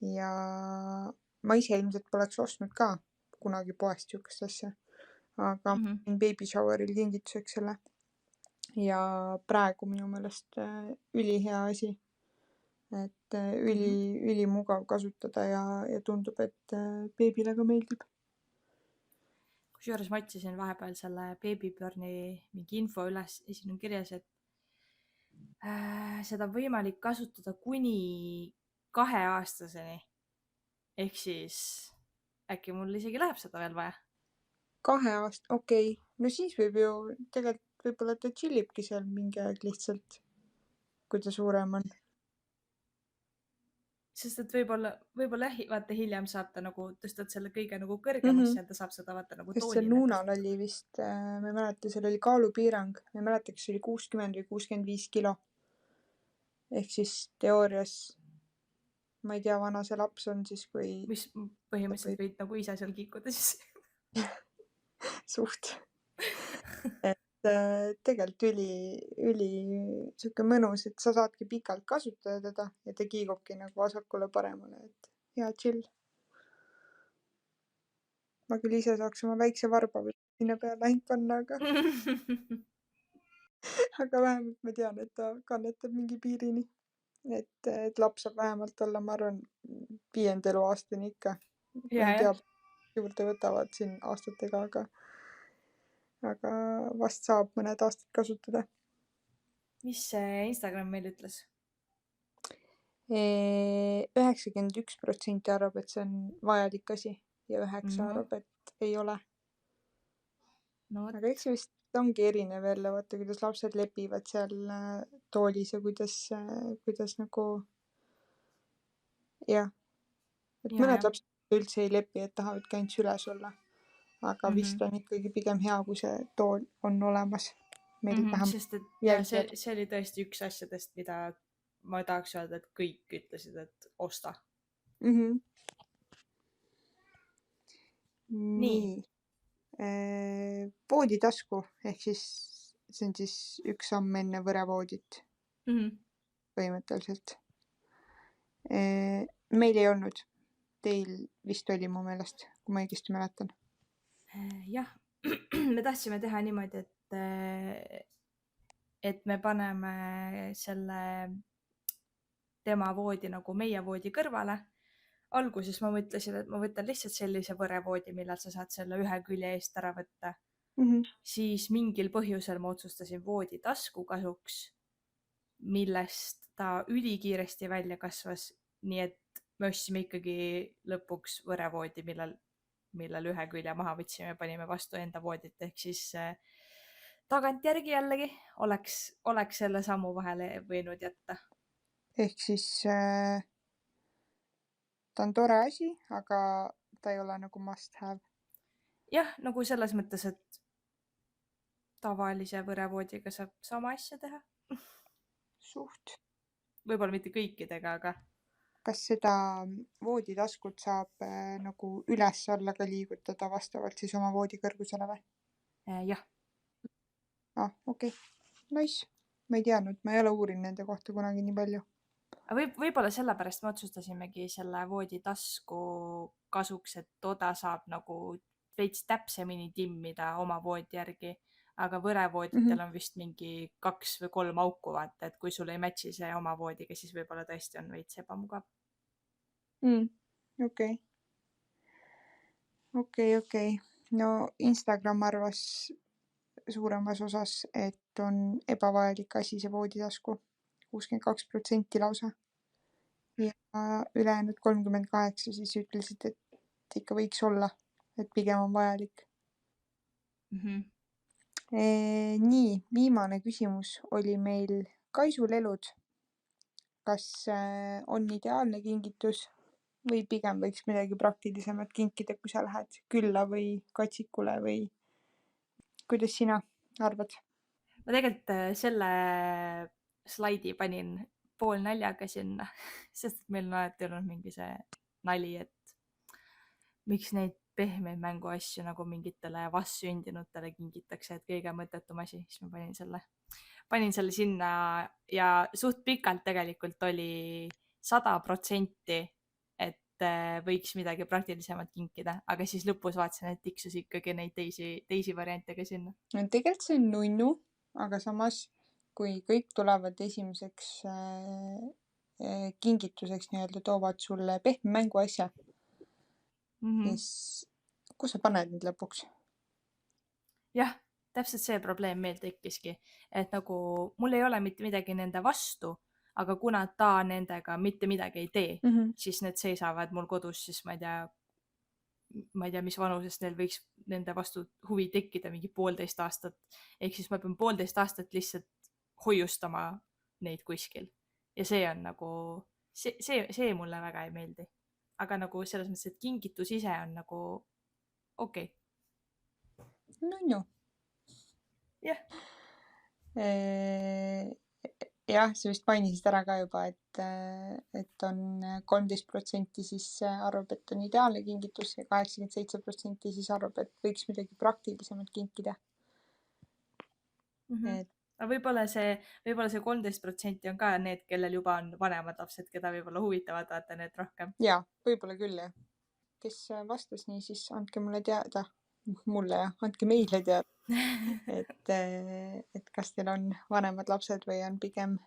Ja ma ise ilmselt poleks ostnud ka kunagi poest sihukest asja. Aga baby shower'il kingituseks selle. Ja praegu minu meelest ülihea asi. Et ülimugav kasutada ja tundub, et beebile ka meeldib. Kusjuures ma otsisin vahepeal selle beebipöörni mingi info üles ja siin on kirjas, et seda on võimalik kasutada kuni 2-aastaseni. Ehk siis äkki mul isegi läheb seda veel vaja. 2 aasta, okei. No siis võib ju tegelikult võib-olla ta chillibki seal mingi aeg lihtsalt, kui ta suurem on. Sest et võib-olla vaata hiljem saab ta nagu, tõstad selle kõige nagu kõrgemasse ja ta saab seda vaata nagu toolina. Sest see nuunal oli vist, ma ei mäleta, seal oli kaalupiirang. Ma ei mäleta, kas oli 60 või 65 kilo. Ehk siis teoorias, ma ei tea, vana see laps on siis, kui... Mis põhimõtteliselt võid nagu ise seal kiikuda siis. Suht. Et tegelikult üli sihuke mõnus, et sa saadki pikalt kasutada teda ja ta kiigubki nagu vasakule-paremale, et hea chill. Ma küll ise saaks oma väikse varba või sinna peale ainult panna, aga vähemalt ma tean, et ta kannatab mingi piirini. et laps saab vähemalt olla, ma arvan, 5. eluaastani ikka. Ma ei tea, juurde võtavad siin aastatega, aga vast saab mõned aastad kasutada. Mis see Instagram meil ütles? 91% arvab, et see on vajalik asi ja 9% arvab, et ei ole. No, aga eks see vist ongi erinev jälle, vaata, kuidas lapsed lepivad seal toolis ja kuidas nagu jah, et mõned lapsed üldse ei lepi, et tahavadki ainult süles olla, aga vist on ikkagi pigem hea, kui see tool on olemas. Meil sest et ja see oli tõesti üks asjadest, mida ma tahaks öelda, et kõik ütlesid, et osta. Nii. Vooditasku, ehk siis see on siis üks samm enne võrevoodit põhimõtteliselt. Meil ei olnud. Teil vist oli mu meelest, kui ma õigesti mäletan. Jah, me tahtsime teha niimoodi, et me paneme selle tema voodi nagu meie voodi kõrvale. Alguses ma mõtlesin, et ma võtan lihtsalt sellise võrevoodi, millal sa saad selle ühe külje eest ära võtta. Siis mingil põhjusel ma otsustasin vooditasku kasuks, millest ta ülikiiresti välja kasvas, nii et me ostsime ikkagi lõpuks võrevoodi, millal ühe külje maha võtsime ja panime vastu enda voodit, ehk siis tagantjärgi jällegi oleks selle sammu vahele võinud jätta. Ehk siis ta on tore asi, aga ta ei ole nagu must have. Jah, nagu selles mõttes, et tavalise võrevoodiga saab sama asja teha. Suht. Võib-olla mitte kõikidega, aga... Kas seda vooditaskut saab nagu üles-alla ka liigutada vastavalt siis oma voodi kõrgusele või? Jah. Okei. Nice. Ma ei teadnud, ma ei ole uurinud nende kohta kunagi nii palju. Võib-olla sellepärast me otsustasimegi selle vooditasku kasuks, et toda saab nagu veits täpsemini timmida oma voodi järgi, aga võrevooditel on vist mingi 2 või 3 auku, vaata, et kui sul ei matchi see oma voodiga, siis võib-olla tõesti on veits ebamugav. Okei. No Instagram arvas suuremas osas, et on ebavajalik asi see vooditasku. 62% lausa. Ja ülejäänud 38% siis ütlesid, et ikka võiks olla, et pigem on vajalik. Nii, viimane küsimus oli meil Kaisulelud. Kas on ideaalne kingitus või pigem võiks midagi praktilisemat kinkida, kui sa lähed külla või katsikule või kuidas sina arvad? Ma tegelikult selle slaidi panin pool naljaga sinna, sest meil on alati olnud mingi see nali, et miks neid pehmeid mänguasju nagu mingitele vastsündinutele kingitakse, et kõige mõttetum asi, siis ma panin selle sinna ja suht pikalt tegelikult oli 100%, et võiks midagi praktilisemat kinkida, aga siis lõpus vaatasin, et tiksus ikkagi neid teisi variante ka sinna. Tegelikult see on nunnu, aga samas kui kõik tulevad esimeseks kingituseks nii-öelda toovad sulle pehme mänguasja, siis kus sa paned nüüd lõpuks? Jah, täpselt see probleem meil tekkiski, et nagu mul ei ole mitte midagi nende vastu, aga kuna ta nendega mitte midagi ei tee, siis need seisavad mul kodus, siis ma ei tea, mis vanusest neil võiks nende vastu huvi tekkida, mingi 1,5 aastat. Ehk siis ma pean 1,5 aastat lihtsalt hoiustama neid kuskil. Ja see on nagu, see mulle väga ei meeldi. Aga nagu selles mõttes, et kingitus ise on nagu okei. Nunnu. Jah. Jah, sa vist mainisid ära ka juba, et on 13% siis arvab, et on ideaalne kingitus ja 87% siis arvab, et võiks midagi praktilisemalt kinkida. Võib-olla see 13% on ka need, kellel juba on vanemad lapsed, keda võib-olla huvitavad vaata need rohkem. Jaa, võib-olla küll jah. Kes vastas nii, siis andke mulle teada. Andke meile teada. Et kas teil on vanemad lapsed või on pigem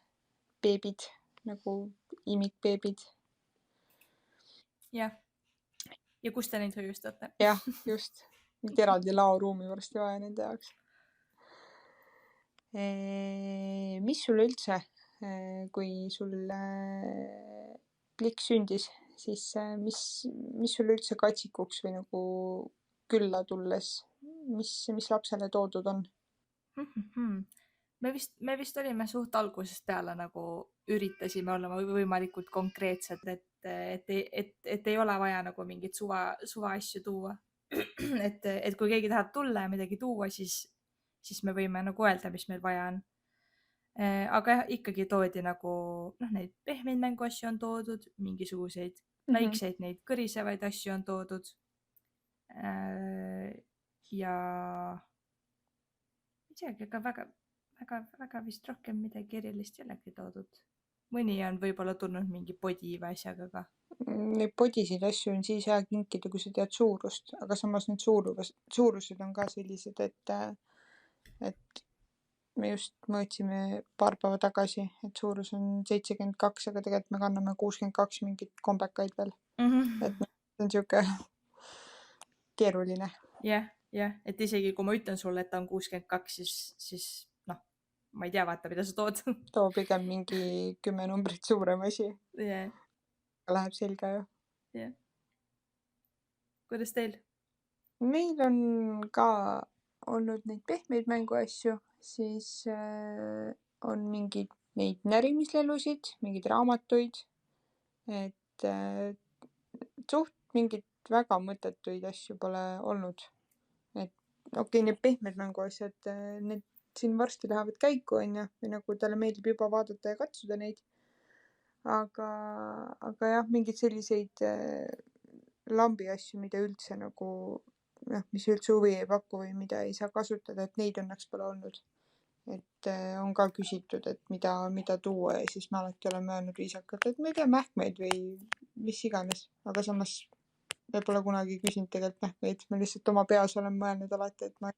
beebid nagu imikbeebid. Jah. Ja kus te neid hoiustate? Jah, just. Nüüd eraldi laoruumi varsti vaja nende jaoks. Mis sulle üldse, kui sul pliks sündis, siis mis sulle üldse katsikuks või nagu külla tulles, mis lapsele toodud on? Me vist olime suht algusest peale nagu üritasime olla võimalikult konkreetsed, et ei ole vaja nagu mingeid suva asju tuua. et kui keegi tahab tulla ja midagi tuua, siis me võime nagu öelda, mis meil vaja on. Aga jah, ikkagi toodi nagu neid pehmeid mänguasju on toodud, mingisuguseid väikseid neid kõrisevaid asju on toodud. Ja ei teagi, aga väga vist rohkem midagi erilist ei olegi toodud. Mõni on võib-olla tulnud mingi podi või asjaga ka. Neid podisid asju on siis hea kinkida, kui sa tead suurust, aga samas need suurused on ka sellised, et me just mõõtsime paar päeva tagasi, et suurus on 72, aga tegelikult me kanname 62 mingit kombekaid veel. Et see on siuke keeruline. Jah, et isegi kui ma ütlen sulle, et ta on 62, siis ma ei tea, vaata, mida sa tood. Too pigem mingi 10 numbrit suurem asi. Yeah. Läheb selga ju. Yeah. Kuidas teil? Meil on ka olnud neid pehmeid mänguasju, siis on mingid neid närimislelusid, mingid raamatuid, et suht mingid väga mõttetuid asju pole olnud. Et okei, need pehmed mänguasjad, need siin varsti lähevad käiku, onju, või nagu talle meeldib juba vaadata ja katsuda neid. Aga jah, mingid selliseid lambi asju, mida üldse nagu, mis üldse huvi ei paku või mida ei saa kasutada, et neid õnneks pole olnud. Et on ka küsitud, et mida tuua ja siis me alati oleme öelnud viisakalt, et ma ei tea, mähkmeid või mis iganes, aga samas me pole kunagi küsinud tegelikult mähkmeid, ma lihtsalt oma peas olen mõelnud alati, et ma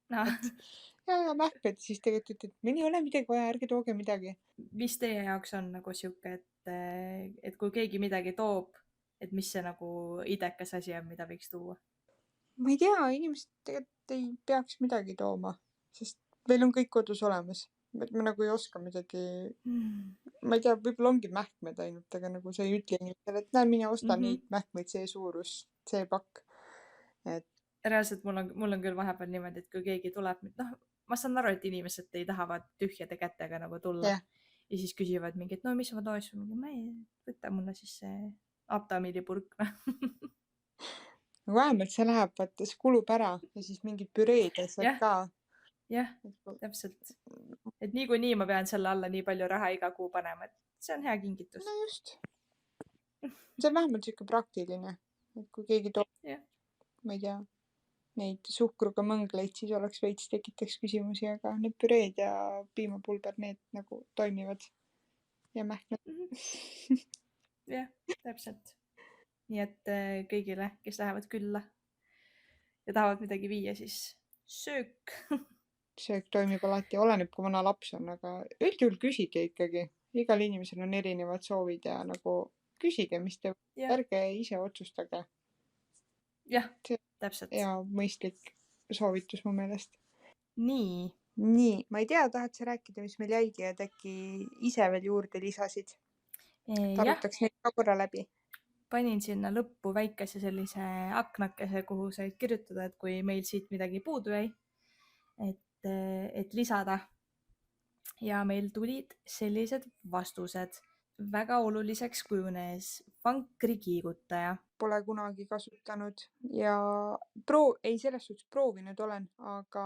ja mähkmed, siis tegelikult ütled, et meil ei ole midagi vaja, ärge tooge midagi. Mis teie jaoks on nagu siuke, et kui keegi midagi toob, et mis see nagu idekas asi on, mida võiks tuua? Ma ei tea, inimesed tegelikult ei peaks midagi tooma, sest meil on kõik kodus olemas. Me nagu ei oska midagi, ma ei tea, võib-olla ongi mähkmed ainult, aga nagu sa ei ütle inimesele, et näe, mine osta neid mähkmeid, see suurus, see pakk. Et reaalselt mul on küll vahepeal niimoodi, et kui keegi tuleb, ma saan aru, et inimesed ei tahavad tühjade kätega nagu tulla. Yeah. Ja siis küsivad mingit, mis ma toon, siis ma ei võta mulle siis see Aptamili-purk. Nagu vähemalt see läheb, vaata, see kulub ära ja siis mingid püreed asjad ka. Jah, täpselt. Et niikuinii ma pean selle alla nii palju raha iga kuu panema, et see on hea kingitus. No just. See on vähemalt siuke praktiline, et kui keegi toob, ma ei tea, neid suhkruga mõngleid, siis oleks veits tekitaks küsimusi, aga need püreed ja piimapulber, need nagu toimivad ja mähkmed. Jah, täpselt. Nii et kõigile, kes lähevad külla ja tahavad midagi viia, siis söök. Söök toimib alati, oleneb, kui vana laps on, aga üldjuhul küsige ikkagi. Igal inimesel on erinevad soovid ja nagu küsige, mis te ärge ise otsustage. Jah, täpselt. Ja mõistlik soovitus mu meelest. Nii, ma ei tea, tahad sa rääkida, mis meil jäigi, et äkki ise veel juurde lisasid? Tarutaks neid ka korra läbi. Panin sinna lõppu väikese sellise aknakese, kuhu said kirjutada, et kui meil siit midagi puudu jäi, et lisada. Ja meil tulid sellised vastused. Väga oluliseks kujunes vankrikiigutaja. Pole kunagi kasutanud ja selles suhtes proovinud olen, aga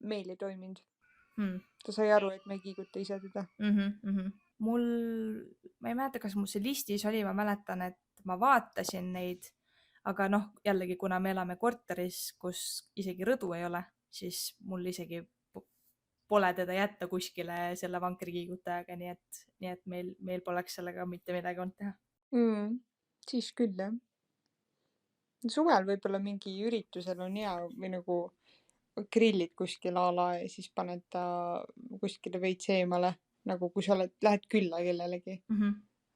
meil ei toiminud. Ta sai aru, et me ei kiiguta ise teda. Ma ei mäleta, kas mul see listis oli, ma mäletan, et ma vaatasin neid, aga jällegi, kuna me elame korteris, kus isegi rõdu ei ole, siis mul isegi pole teda jätta kuskile selle vankrikiigutajaga, nii et meil poleks sellega mitte midagi olnud teha. Siis küll, jah. Suvel võib-olla mingi üritusel on hea või nagu grillid kuskil ala ja siis paned ta kuskile veits eemale, nagu kui sa lähed külla kellelegi.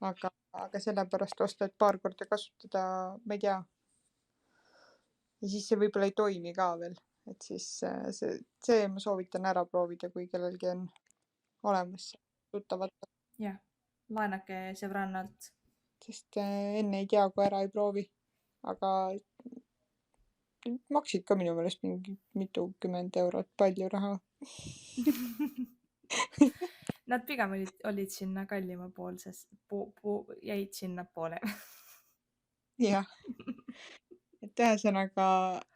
aga sellepärast osta, et paar korda kasutada, ma ei tea. Ja siis see võib-olla ei toimi ka veel, et siis see ma soovitan ära proovida, kui kellelgi on olemas tuttavad, jah, laenake sõbrannalt. sest enne ei tea, kui ära ei proovi. Aga maksid ka minu meelest mingi mitukümmend eurot, palju raha. Nad pigem olid sinna kallima poolses, jäid sinnapoole. jah, et ühesõnaga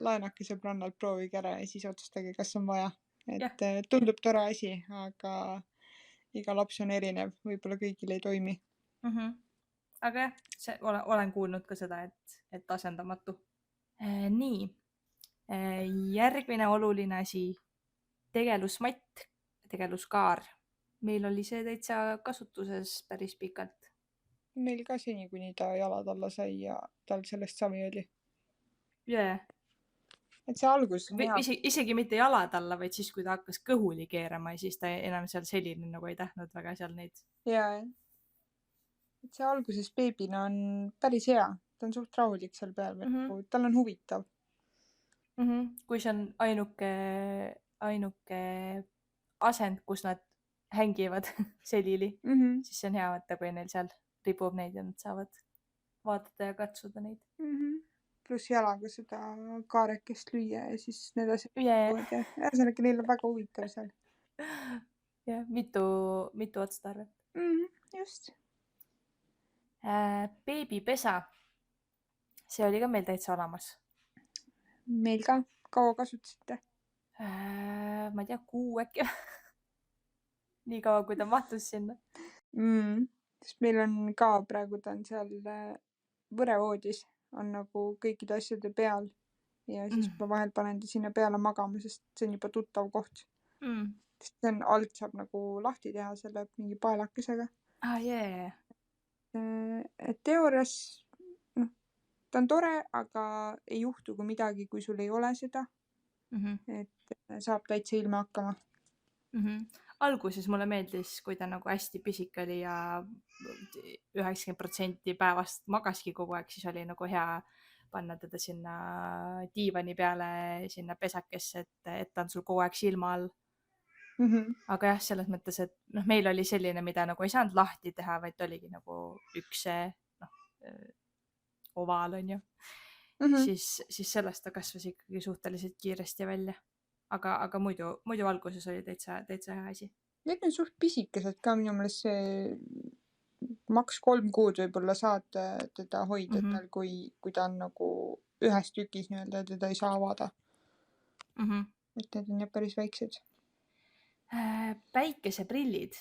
laenake sõbrannalt, proovige ära ja siis otsustage, kas on vaja. jah, Et tundub tore asi, aga iga laps on erinev, võib-olla kõigil ei toimi. aga jah, olen kuulnud ka seda, et asendamatu. Nii, järgmine oluline asi, tegelusmatt, tegeluskaar. Meil oli see täitsa kasutuses päris pikalt. Meil ka seni, kuni ta jalad alla sai ja tal sellest savi oli. Yeah. Et see algus on hea. Isegi mitte jalad alla, vaid siis, kui ta hakkas kõhuli keerama ja siis ta enam seal selline nagu ei tahtnud väga seal neid. Jaa, et see alguses beebina on päris hea. Ta on suht rahulik seal peal veel. Tal on huvitav. Kui see on ainuke asend, kus nad hängivad selili, siis see on hea võtta, kui neil seal ripub neid ja nad saavad vaadata ja katsuda neid. Pluss jalaga seda kaarekest lüüa ja siis need asjad. Ühesõnaga, neil on väga huvitav seal. jah, mitu otstarvet. Just. Beebipesa. See oli ka meil täitsa olemas. Meil ka. Kaua kasutasite? Ma ei tea, 6 äkki. Nii kaua, kui ta mahtus sinna. Sest meil on ka praegu, ta on seal võrevoodis, on nagu kõikide asjade peal ja siis ma vahel panen ta sinna peale magama, sest see on juba tuttav koht. Sest see on alt saab nagu lahti teha selle mingi paelakesega. Et teoorias ta on tore, aga ei juhtu kui midagi, kui sul ei ole seda. Et saab täitsa ilma hakkama. Alguses mulle meeldis, kui ta nagu hästi pisik oli ja 90% päevast magaski kogu aeg, siis oli nagu hea panna teda sinna diivani peale, sinna pesakesse, et ta on sul kogu aeg silma all. Aga jah, selles mõttes, et meil oli selline, mida nagu ei saanud lahti teha, vaid oligi nagu üks ovaal, on ju. Siis sellest ta kasvas ikkagi suhteliselt kiiresti välja. Aga muidu alguses oli täitsa hea asi. Need on suht pisikesed ka, minu meelest see maks 3 kuud võib-olla saad teda hoida, tal, kui ta on nagu ühes tükis nii-öelda, teda ei saa avada. Et need on jah päris väiksed. Päikeseprillid.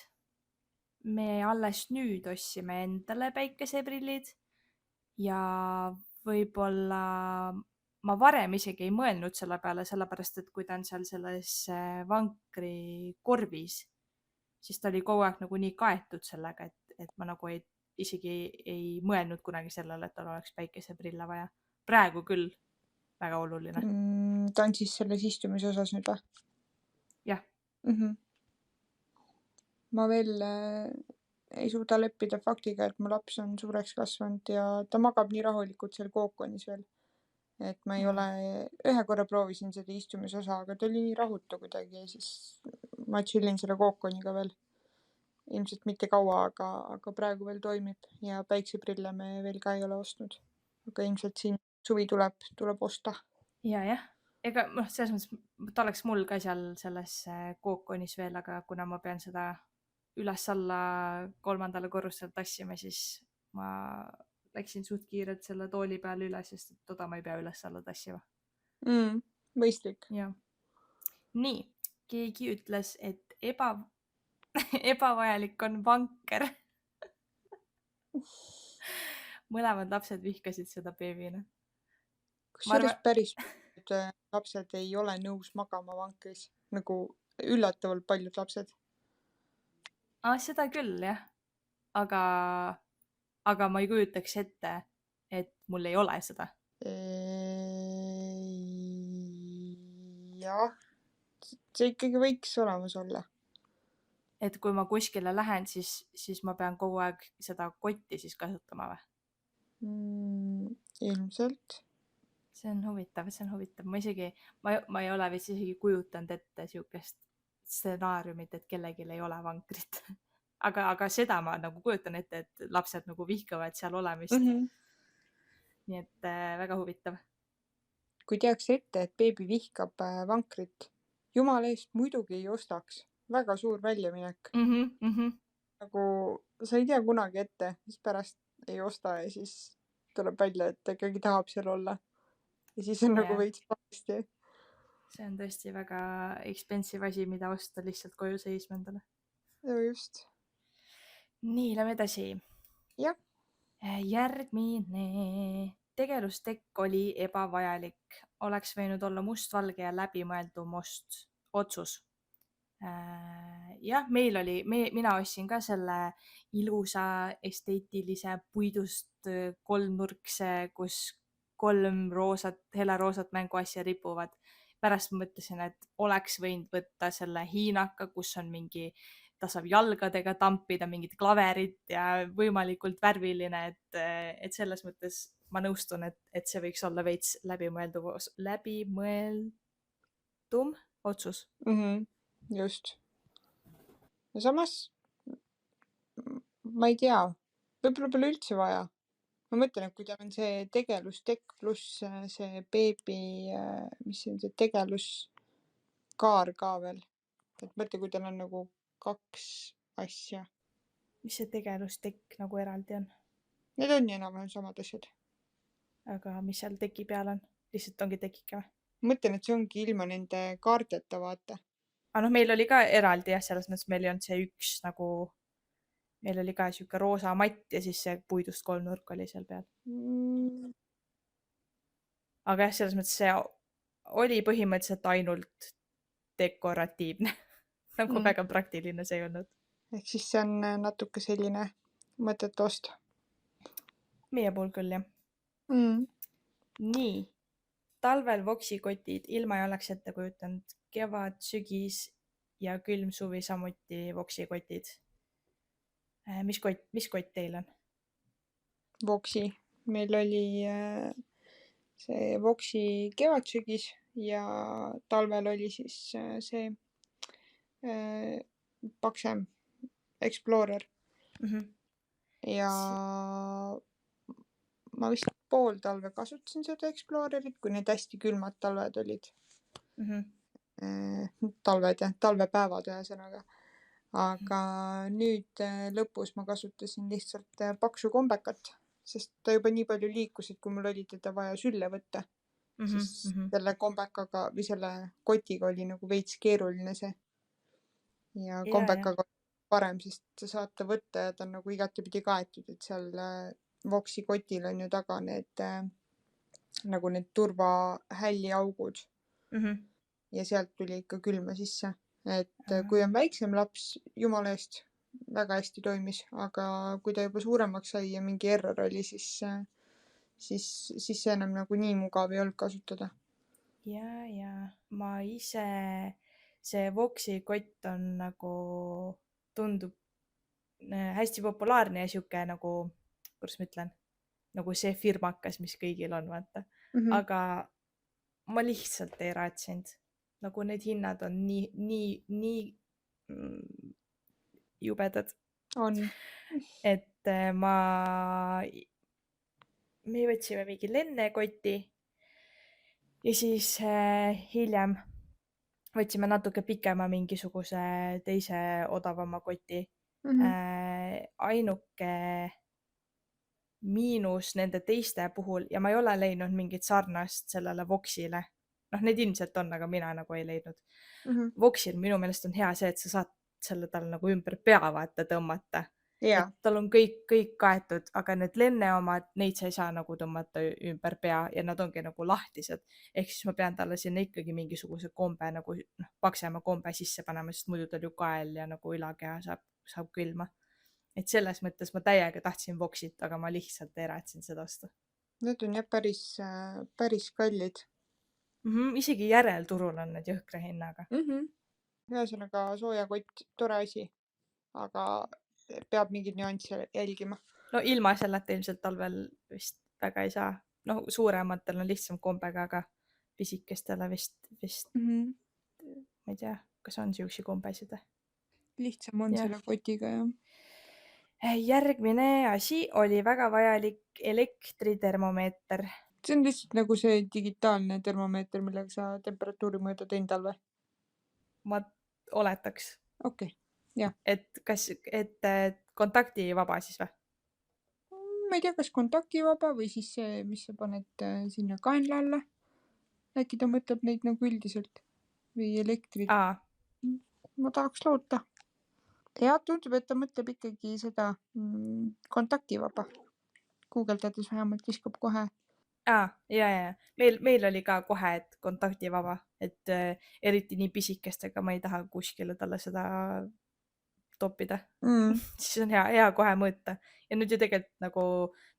Me alles nüüd ostsime endale päikeseprillid ja võib-olla ma varem isegi ei mõelnud selle peale, sellepärast et kui ta on seal selles vankri korvis, siis ta oli kogu aeg nagu nii kaetud sellega, et ma nagu isegi ei mõelnud kunagi sellele, et tal oleks päikeseprille vaja. Praegu küll väga oluline. Ta on siis selles istumise osas nüüd või? Jah. Ma veel ei suuda leppida faktiga, et mu laps on suureks kasvanud ja ta magab nii rahulikult seal kookonis veel. Et ma ei ole, ühe korra proovisin seda istumisosa, aga ta oli nii rahutu kuidagi ja siis ma chillin selle kookoniga veel. Ilmselt mitte kaua, aga praegu veel toimib ja päikseprille me veel ka ei ole ostnud. Aga ilmselt siin suvi tuleb osta. Jah. Ega selles mõttes, ta oleks mul ka seal selles kookonis veel, aga kuna ma pean seda üles-alla 3. korrusele tassima, siis ma läksin suht kiirelt selle tooli peale üle, sest toda ma ei pea üles-alla tassima. Mõistlik. Jah. Nii, keegi ütles, et ebavajalik on vanker. Mõlemad lapsed vihkasid seda beebina. Kusjuures päris lapsed ei ole nõus magama vankris, nagu üllatavalt paljud lapsed. Seda küll, jah. Aga ma ei kujutaks ette, et mul ei ole seda. Jah, see ikkagi võiks olemas olla. et kui ma kuskile lähen, siis ma pean kogu aeg seda kotti siis kasutama või? Ilmselt. See on huvitav, see on huvitav. Ma ei ole vist isegi kujutanud ette siukest stsenaariumit, et kellelgi ei ole vankrit. aga seda ma nagu kujutan ette, et lapsed nagu vihkavad seal olemist. Nii et väga huvitav. Kui teaks ette, et beebi vihkab vankrit, jumala eest muidugi ei ostaks. Väga suur väljaminek. Nagu sa ei tea kunagi ette, mis pärast ei osta ja siis tuleb välja, et ta ikkagi tahab seal olla. Ja siis on nagu Jah. veits pahasti. See on tõesti väga expensive asi, mida osta lihtsalt koju seisma endale. Ja just. Nii, lähme edasi. Jah. Järgmine. Tegelustekk oli ebavajalik. Oleks võinud olla mustvalge ja läbimõeldum otsus. Jah, mina ostsin ka selle ilusa esteetilise puidust kolmnurkse, kus 3 heleroosat mänguasja ripuvad. Pärast mõtlesin, et oleks võinud võtta selle hiinaka, kus on ta saab jalgadega tampida mingit klaverit ja võimalikult värviline, et selles mõttes ma nõustun, et see võiks olla veits läbimõeldum otsus. Just. Ja samas, ma ei tea, võib-olla pole üldse vaja. Ma mõtlen, et kui tal on see tegelustekk pluss see beebi, mis see on see tegeluskaar ka veel. Et mõtle, kui tal on nagu 2 asja. Mis see tegelustekk nagu eraldi on? Need on ju enam-vähem samad asjad. Aga mis seal teki peal on? Lihtsalt ongi tekike või? Mõtlen, et see ongi ilma nende kaarteta, vaata. Aga meil oli ka eraldi jah, selles mõttes meil ei olnud see üks nagu, meil oli ka siuke roosa matt ja siis see puidust 3 nurk oli seal peal. Aga jah, selles mõttes see oli põhimõtteliselt ainult dekoratiivne. Nagu väga praktiline see ei olnud. Ehk siis see on natuke selline mõttetu ost. Meie puhul küll jah. Nii. Talvel voksikotid, ilma ei oleks ette kujutanud. Kevad, sügis ja külm suvi samuti voksikotid. Mis kott teil on? Voksi. Meil oli see voksi kevad-sügis ja talvel oli siis see paksem Explorer. Ja ma vist pool talve kasutasin seda Explorerit, kui need hästi külmad talved olid. Talvepäevad ühesõnaga. Aga nüüd lõpus ma kasutasin lihtsalt paksu kombekat, sest ta juba nii palju liikus, et kui mul oli teda vaja sülle võtta, siis selle kombekaga või selle kotiga oli nagu veits keeruline see. Ja kombekaga parem, sest sa saad ta võtta ja ta on nagu igatepidi kaetud, et seal voksi kotil on ju taga need nagu need turvahälliaugud. Ja sealt tuli ikka külma sisse. Et kui on väiksem laps, jumala eest, väga hästi toimis, aga kui ta juba suuremaks sai ja mingi error oli, siis see enam nagu nii mugav ei olnud kasutada. Ja ma ise, see voksi kott on nagu, tundub hästi populaarne ja siuke nagu, kuidas ma ütlen, nagu see firmakas, mis kõigil on, vaata. Aga ma lihtsalt ei raatsinud. Nagu need hinnad on nii jubedad. On. Et me võtsime mingi lennekoti ja siis hiljem võtsime natuke pikema mingisuguse teise odavama koti. Ainuke miinus nende teiste puhul, ja ma ei ole leidnud mingit sarnast sellele voksile. Need ilmselt on, aga mina nagu ei leidnud. Voksil minu meelest on hea see, et sa saad selle tal nagu ümber pea vaata tõmmata. Yeah. Et tal on kõik kaetud, aga need lenne omad, neid sa ei saa nagu tõmmata ümber pea ja nad ongi nagu lahtised. Ehk siis ma pean talle sinna ikkagi mingisuguse kombe nagu paksema kombe sisse panema, sest muidu tal ju kael ja nagu ülakeha saab külma. Et selles mõttes ma täiega tahtsin voksit, aga ma lihtsalt ei raatsinud seda osta. Need on jah päris kallid. Isegi järelturul on need jõhkra hinnaga. Ühesõnaga soojakott, tore asi. aga peab mingeid nüansse jälgima. No ilma selleta ilmselt talvel vist väga ei saa. Noh, suurematel on lihtsam kombega, aga pisikestele vist, ma ei tea, kas on siuksi kombesid. Lihtsam on Jah. selle kotiga, jah. Järgmine asi oli väga vajalik elektritermomeeter. See on lihtsalt nagu see digitaalne termomeeter, millega sa temperatuuri mõõdad endal või? Ma oletaks, Okei, jah. et kontaktivaba siis või? Ma ei tea, kas kontaktivaba või siis see, mis sa paned sinna kaenla alla. Äkki ta mõtleb neid nagu üldiselt või elektrit. Ma tahaks loota. Ja tundub, et ta mõtleb ikkagi seda kontaktivaba. Guugeldades vähemalt viskab kohe. Ja. Meil oli ka kohe, et kontaktivaba, et eriti nii pisikestega ma ei taha kuskile talle seda toppida. Siis on hea kohe mõõta. Ja nüüd ju tegelikult nagu,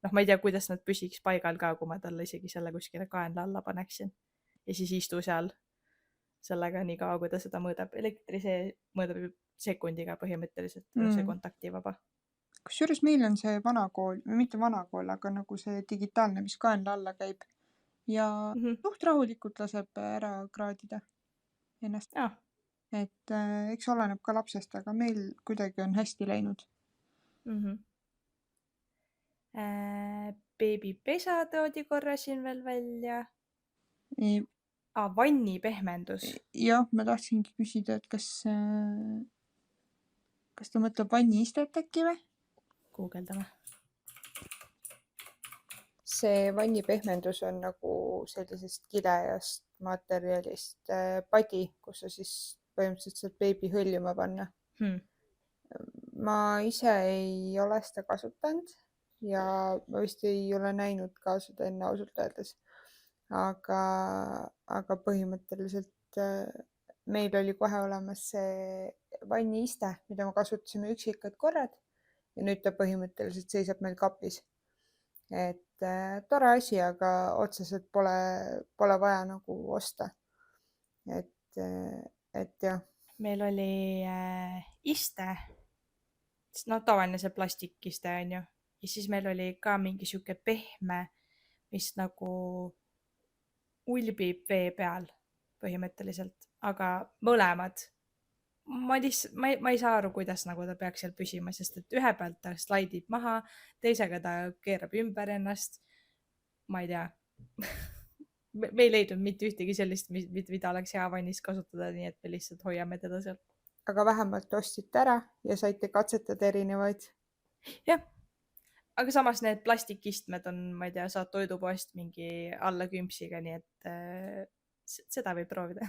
noh, ma ei tea, kuidas nad püsiks paigal ka, kui ma talle isegi selle kuskile kaenla alla paneksin. Ja siis istu seal sellega nii kaua, kui ta seda mõõdab. Elektri see mõõdab ju sekundiga põhimõtteliselt, see kontaktivaba. Kusjuures meil on see vanakool, mitte vanakool, aga nagu see digitaalne, mis kaenla alla käib. Ja suht rahulikult laseb ära kraadida ennast. Et eks oleneb ka lapsest, aga meil kuidagi on hästi läinud. Beebipesa toodi korra siin veel välja. Vannipehmendus. Jah, ma tahtsingi küsida, et kas ta mõtleb vanniistet äkki või? Guugeldame. See vannipehmendus on nagu sellisest kilejast materjalist padi, kus sa siis põhimõtteliselt saad beebi hõljuma panna. Ma ise ei ole seda kasutanud ja ma vist ei ole näinud ka seda enne ausalt öeldes. Aga põhimõtteliselt meil oli kohe olemas see vanniiste, mida me kasutasime üksikad korrad ja nüüd ta põhimõtteliselt seisab meil kapis. Et tore asi, aga otseselt pole vaja nagu osta. Et jah. Meil oli iste, no tavaline see plastikiste on ju. Ja siis meil oli ka mingi siuke pehme, mis nagu ulbib vee peal põhimõtteliselt, aga mõlemad. Ma ei saa aru, kuidas nagu ta peaks seal püsima, sest et ühe pealt ta slaidib maha, teisega ta keerab ümber ennast. Ma ei tea. Me ei leidnud mitte ühtegi sellist, mida oleks hea vannis kasutada, nii et me lihtsalt hoiame teda seal. Aga vähemalt ostsite ära ja saite katsetada erinevaid. Jah. Aga samas need plastikistmed on, ma ei tea, saad toidupoest mingi alla kümpsiga, nii et seda võib proovida.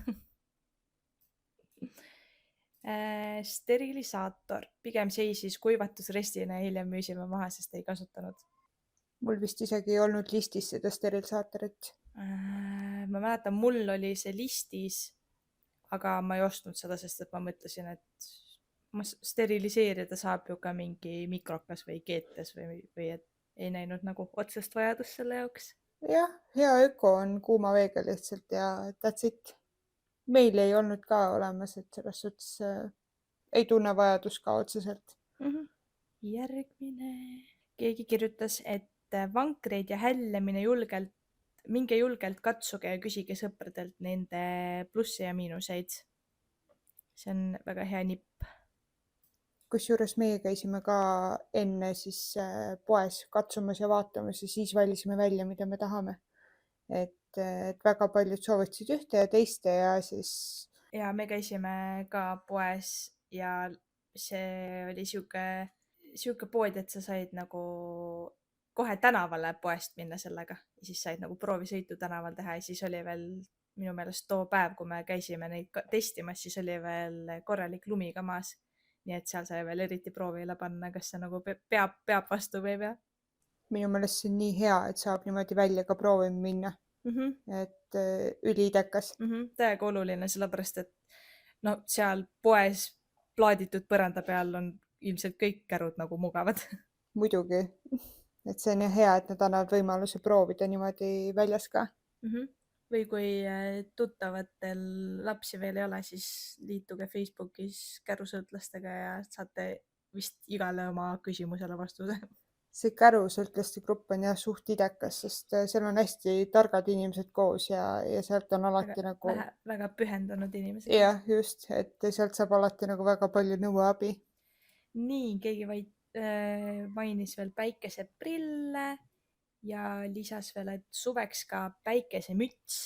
Sterilisaator. Pigem seisis kuivatusrestina ja hiljem müüsime maha, sest ei kasutanud. Mul vist isegi ei olnud listis seda steriilisaatorit. Ma mäletan, mul oli see listis, aga ma ei ostnud seda, sest et ma mõtlesin, et steriliseerida saab ju ka mingi mikrokas või keetes või et ei näinud nagu otsest vajadust selle jaoks. Jah, hea öko on kuuma veega lihtsalt ja that's it. Meil ei olnud ka olemas, et selles suhtes ei tunne vajadus ka otseselt. Järgmine. Keegi kirjutas, et vankreid ja hällemine minge julgelt katsuge ja küsige sõpradelt nende plusse ja miinuseid. See on väga hea nipp. Kusjuures meie käisime ka enne siis poes katsumas ja vaatamas ja siis valisime välja, mida me tahame. Et väga paljud soovitasid ühte ja teiste ja siis... Ja me käisime ka poes ja see oli siuke pood, et sa said nagu kohe tänavale poest minna sellega ja siis said nagu proovisõitu tänaval teha ja siis oli veel minu meelest too päev, kui me käisime neid testimas, siis oli veel korralik lumi ka maas. Nii et seal sai veel eriti proovile panna, kas see nagu peab vastu või ei pea. Minu meelest see on nii hea, et saab niimoodi välja ka proovima minna. Et üliidekas. Täiega oluline, sellepärast et no seal poes plaaditud põranda peal on ilmselt kõik kärud nagu mugavad. Muidugi. Et see on hea, et nad annavad võimaluse proovida niimoodi väljas ka. Või kui tuttavatel lapsi veel ei ole, siis liituge Facebookis kärusõõtlastega ja saate vist igale oma küsimusele vastuse. See kärusõltlaste grupp on jah suht idekas, sest seal on hästi targad inimesed koos ja sealt on Väga, alati nagu, väga pühendunud inimesed. jah, just, et sealt saab alati nagu väga palju nõuabi. Nii, keegi mainis veel päikeseprille ja lisas veel, et suveks ka päikesemüts.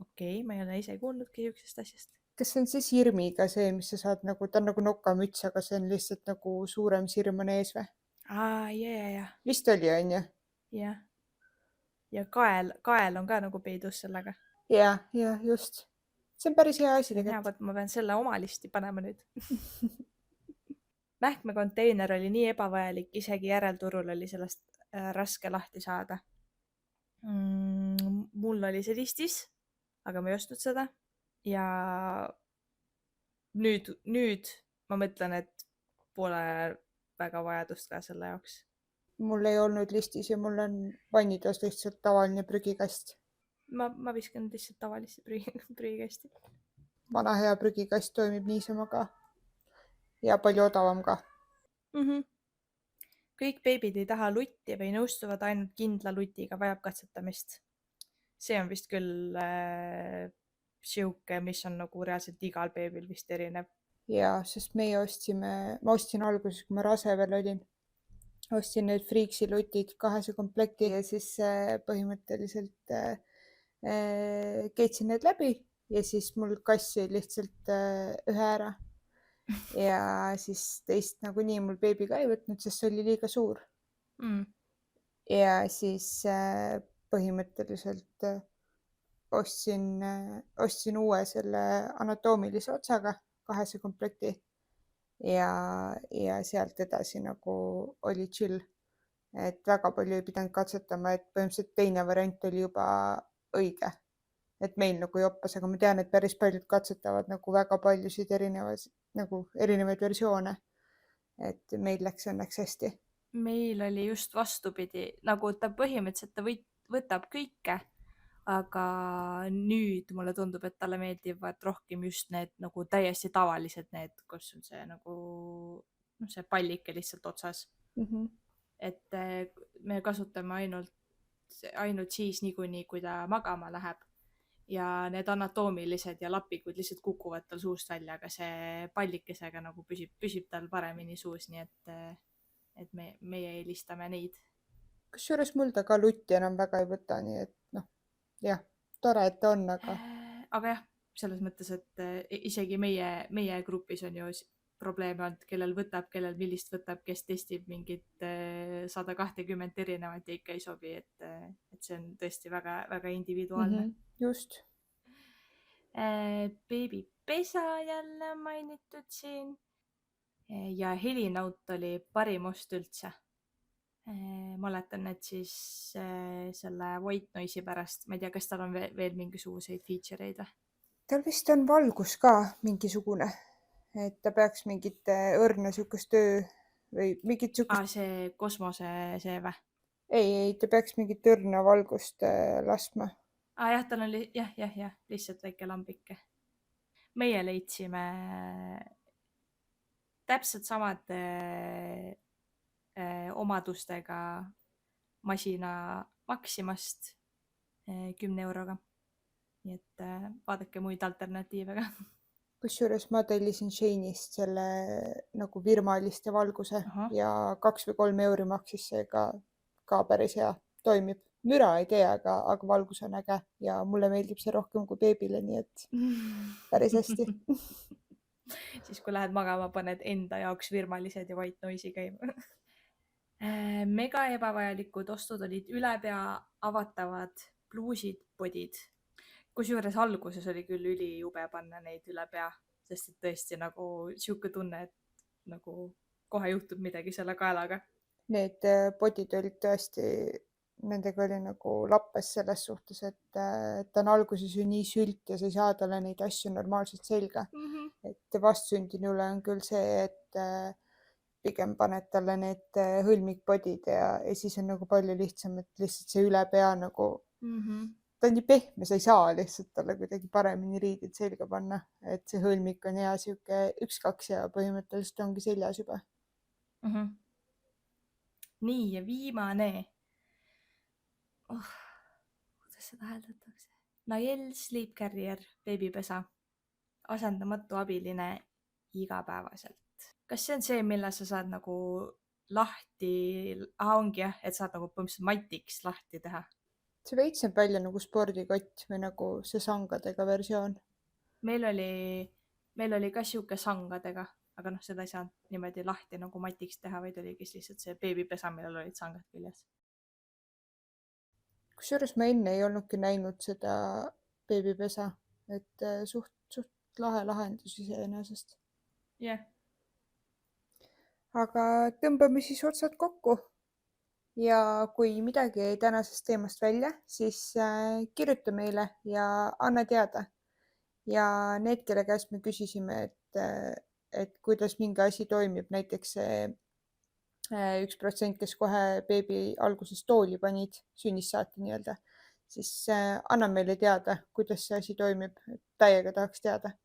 Okei, ma ei ole ise kuulnudki niisugusest asjast. Kas see on see sirmiga see, mis sa saad nagu, ta on nagu nokamüts, aga see on lihtsalt nagu suurem sirm on ees või? Ja. Vist oli, on ju? Jah. Ja kael on ka nagu peidus sellega. Ja, just. See on päris hea asi See on hea, tegelikult. võt ma pean selle oma listi panema nüüd. Mähkmekonteiner oli nii ebavajalik, isegi järelturul oli sellest raske lahti saada. Mul oli see listis, aga ma ei ostnud seda. Ja nüüd ma mõtlen, et pole väga vajadust ka selle jaoks. Mul ei olnud listis ja mul on vannitoas lihtsalt tavaline prügikast. Ma viskan lihtsalt tavalisse prügikasti. Vana hea prügikast toimib niisama ka. Ja palju odavam ka. Kõik beebid ei taha lutti või nõustuvad ainult kindla lutiga, vajab katsetamist. See on vist küll siuke, mis on nagu reaalselt igal beebil vist erinev. Ja, sest ma ostsin alguses, kui ma rase veel olin, ostsin need Freaksi lutid 2 komplekti ja siis põhimõtteliselt keetsin need läbi ja siis mul kass sõi lihtsalt ühe ära. Ja siis teist nagunii mul beebi ka ei võtnud, sest see oli liiga suur. Ja siis põhimõtteliselt ostsin uue selle anatoomilise otsaga 2 komplekti ja sealt edasi nagu oli chill. Et väga palju ei pidanud katsetama, et põhimõtteliselt teine variant oli juba õige. Et meil nagu joppas, aga ma tean, et päris paljud katsetavad nagu väga paljusid erinevaid versioone. Et meil läks õnneks hästi. Meil oli just vastupidi, nagu ta põhimõtteliselt ta võtab kõike, aga nüüd mulle tundub, et talle meeldivad rohkem just need nagu täiesti tavalised need, kus on see nagu see pallike lihtsalt otsas. Et me kasutame ainult siis niikuinii, kui ta magama läheb ja need anatoomilised ja lapikud lihtsalt kukuvad tal suust välja, aga see pallikesega nagu püsib tal paremini suus, nii et meie eelistame neid. Kusjuures mul ta ka lutti enam väga ei võta, nii et jah, tore, et ta on, aga jah, selles mõttes, et isegi meie grupis on ju probleeme olnud, kellel võtab, kellel millist võtab, kes testib mingit 120 erinevat ja ikka ei sobi, et see on tõesti väga, väga individuaalne. Just. Beebipesa jälle mainitud siin ja helinaut oli parim ost üldse. Mäletan, et siis selle white noise'i pärast, ma ei tea, kas tal on veel mingisuguseid feature'id või? Tal vist on valgus ka mingisugune, et ta peaks mingit õrna sükust töö või mingit sükust... see kosmose see või? Ei, ta peaks mingit õrna valgust laskma. Jah, tal on lihtsalt väike lambike. Meie leidsime täpselt samad omadustega masina Maximast 10 euroga. Nii et vaadake muid alternatiive ka. Kusjuures ma tellisin Shane'ist selle nagu virmaliste valguse ja 2 või 3 euri maksis see ka päris hea, toimib. Müra ei tee, aga valgus on äge ja mulle meeldib see rohkem kui beebile, nii et päris hästi. Siis kui lähed magama, paned enda jaoks virmalised ja white noise'i käima. Mega ebavajalikud ostud olid ülepea avatavad pluusid, podid. Kusjuures alguses oli küll ülijube panna neid üle pea, sest et tõesti nagu siuke tunne, et nagu kohe juhtub midagi selle kaelaga. Need podid olid tõesti, nendega oli nagu lappes selles suhtes, et ta on alguses ju nii sült ja sa ei saa talle neid asju normaalselt selga. Et vastsündinule on küll see, et pigem paned talle need hõlmikpodid ja siis on nagu palju lihtsam, et lihtsalt see üle pea nagu ta on nii pehme, sa ei saa lihtsalt talle kuidagi paremini riided selga panna, et see hõlmik on hea siuke 1-2 ja põhimõtteliselt ongi seljas juba. Mhm. Nii, ja viimane. Kuidas seda hääldatakse? Nael Sleep Carrier beebipesa. Asendamatu abiline igapäevaselt. Kas see on see, mille sa saad nagu lahti, ongi jah, et saad nagu põhimõtteliselt matiks lahti teha? See veits näeb välja nagu spordikott või nagu see sangadega versioon. Meil oli ka sihuke sangadega, aga noh, seda ei saanud niimoodi lahti nagu matiks teha, vaid oligi lihtsalt see beebipesa, millel olid sangad küljes. Kusjuures ma enne ei olnudki näinud seda beebipesa, et suht lahe lahendus iseenesest. Jah. Aga tõmbame siis otsad kokku. Ja kui midagi jäi tänasest teemast välja, siis kirjuta meile ja anna teada. Ja need, kelle käest me küsisime, et kuidas mingi asi toimib, näiteks see 1%, kes kohe beebi alguses tooli panid, sünnist saati nii-öelda, siis anna meile teada, kuidas see asi toimib, et täiega tahaks teada.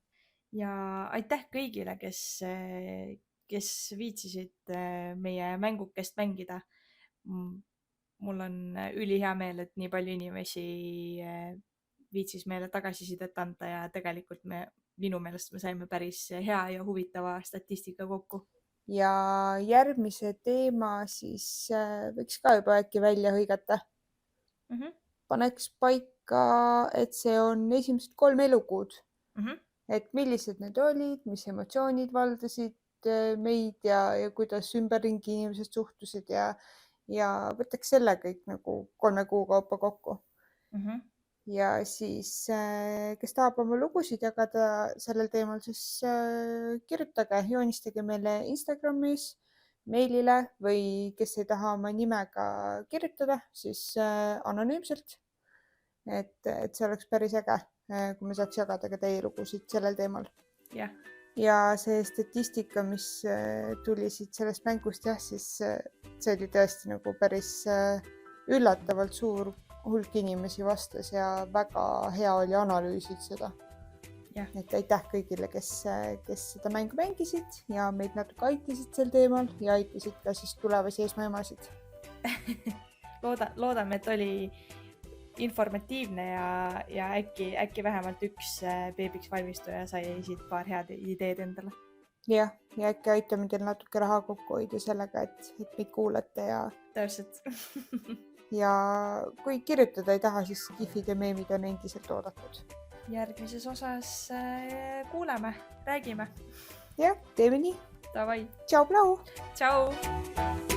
Ja aitäh kõigile, kes viitsisid meie mängukest mängida. Mul on ülihea meel, et nii palju inimesi viitsis meile tagasisidet anda ja tegelikult minu meelest me saime päris hea ja huvitava statistika kokku. Ja järgmise teema siis võiks ka juba äkki välja hõigata. Paneks paika, et see on esimesed 3 elukuud. Et millised need olid, mis emotsioonid valdasid meid ja kuidas ümberringi inimesed suhtusid ja võtaks selle kõik nagu 3 kuu kaupa kokku. Ja siis, kes tahab oma lugusid jagada sellel teemal, siis kirjutage, joonistage meile Instagramis, meilile või kes ei taha oma nimega kirjutada, siis anonüümselt. Et see oleks päris äge, kui me saaks jagada ka teie lugusid sellel teemal. Jah. Ja see statistika, mis tuli siit sellest mängust, jah, siis see oli tõesti nagu päris üllatavalt suur hulk inimesi vastas ja väga hea oli analüüsid seda. Jah. Et aitäh kõigile, kes seda mängu mängisid ja meid natuke aitasid sel teemal ja aitasid ka siis tulevasi esmaemasid. Loodame, et oli informatiivne ja äkki vähemalt üks beebiks valmistuja sai siit paar head ideed endale. Ja äkki aitame teil natuke raha kokku hoida sellega, et meid kuulate ja Täpselt. Ja kui kirjutada ei taha, siis gifid ja meemid on endiselt oodatud. Järgmises osas kuuleme, räägime. Jah, teeme nii. Davai. Tšau, Blau! Tšau!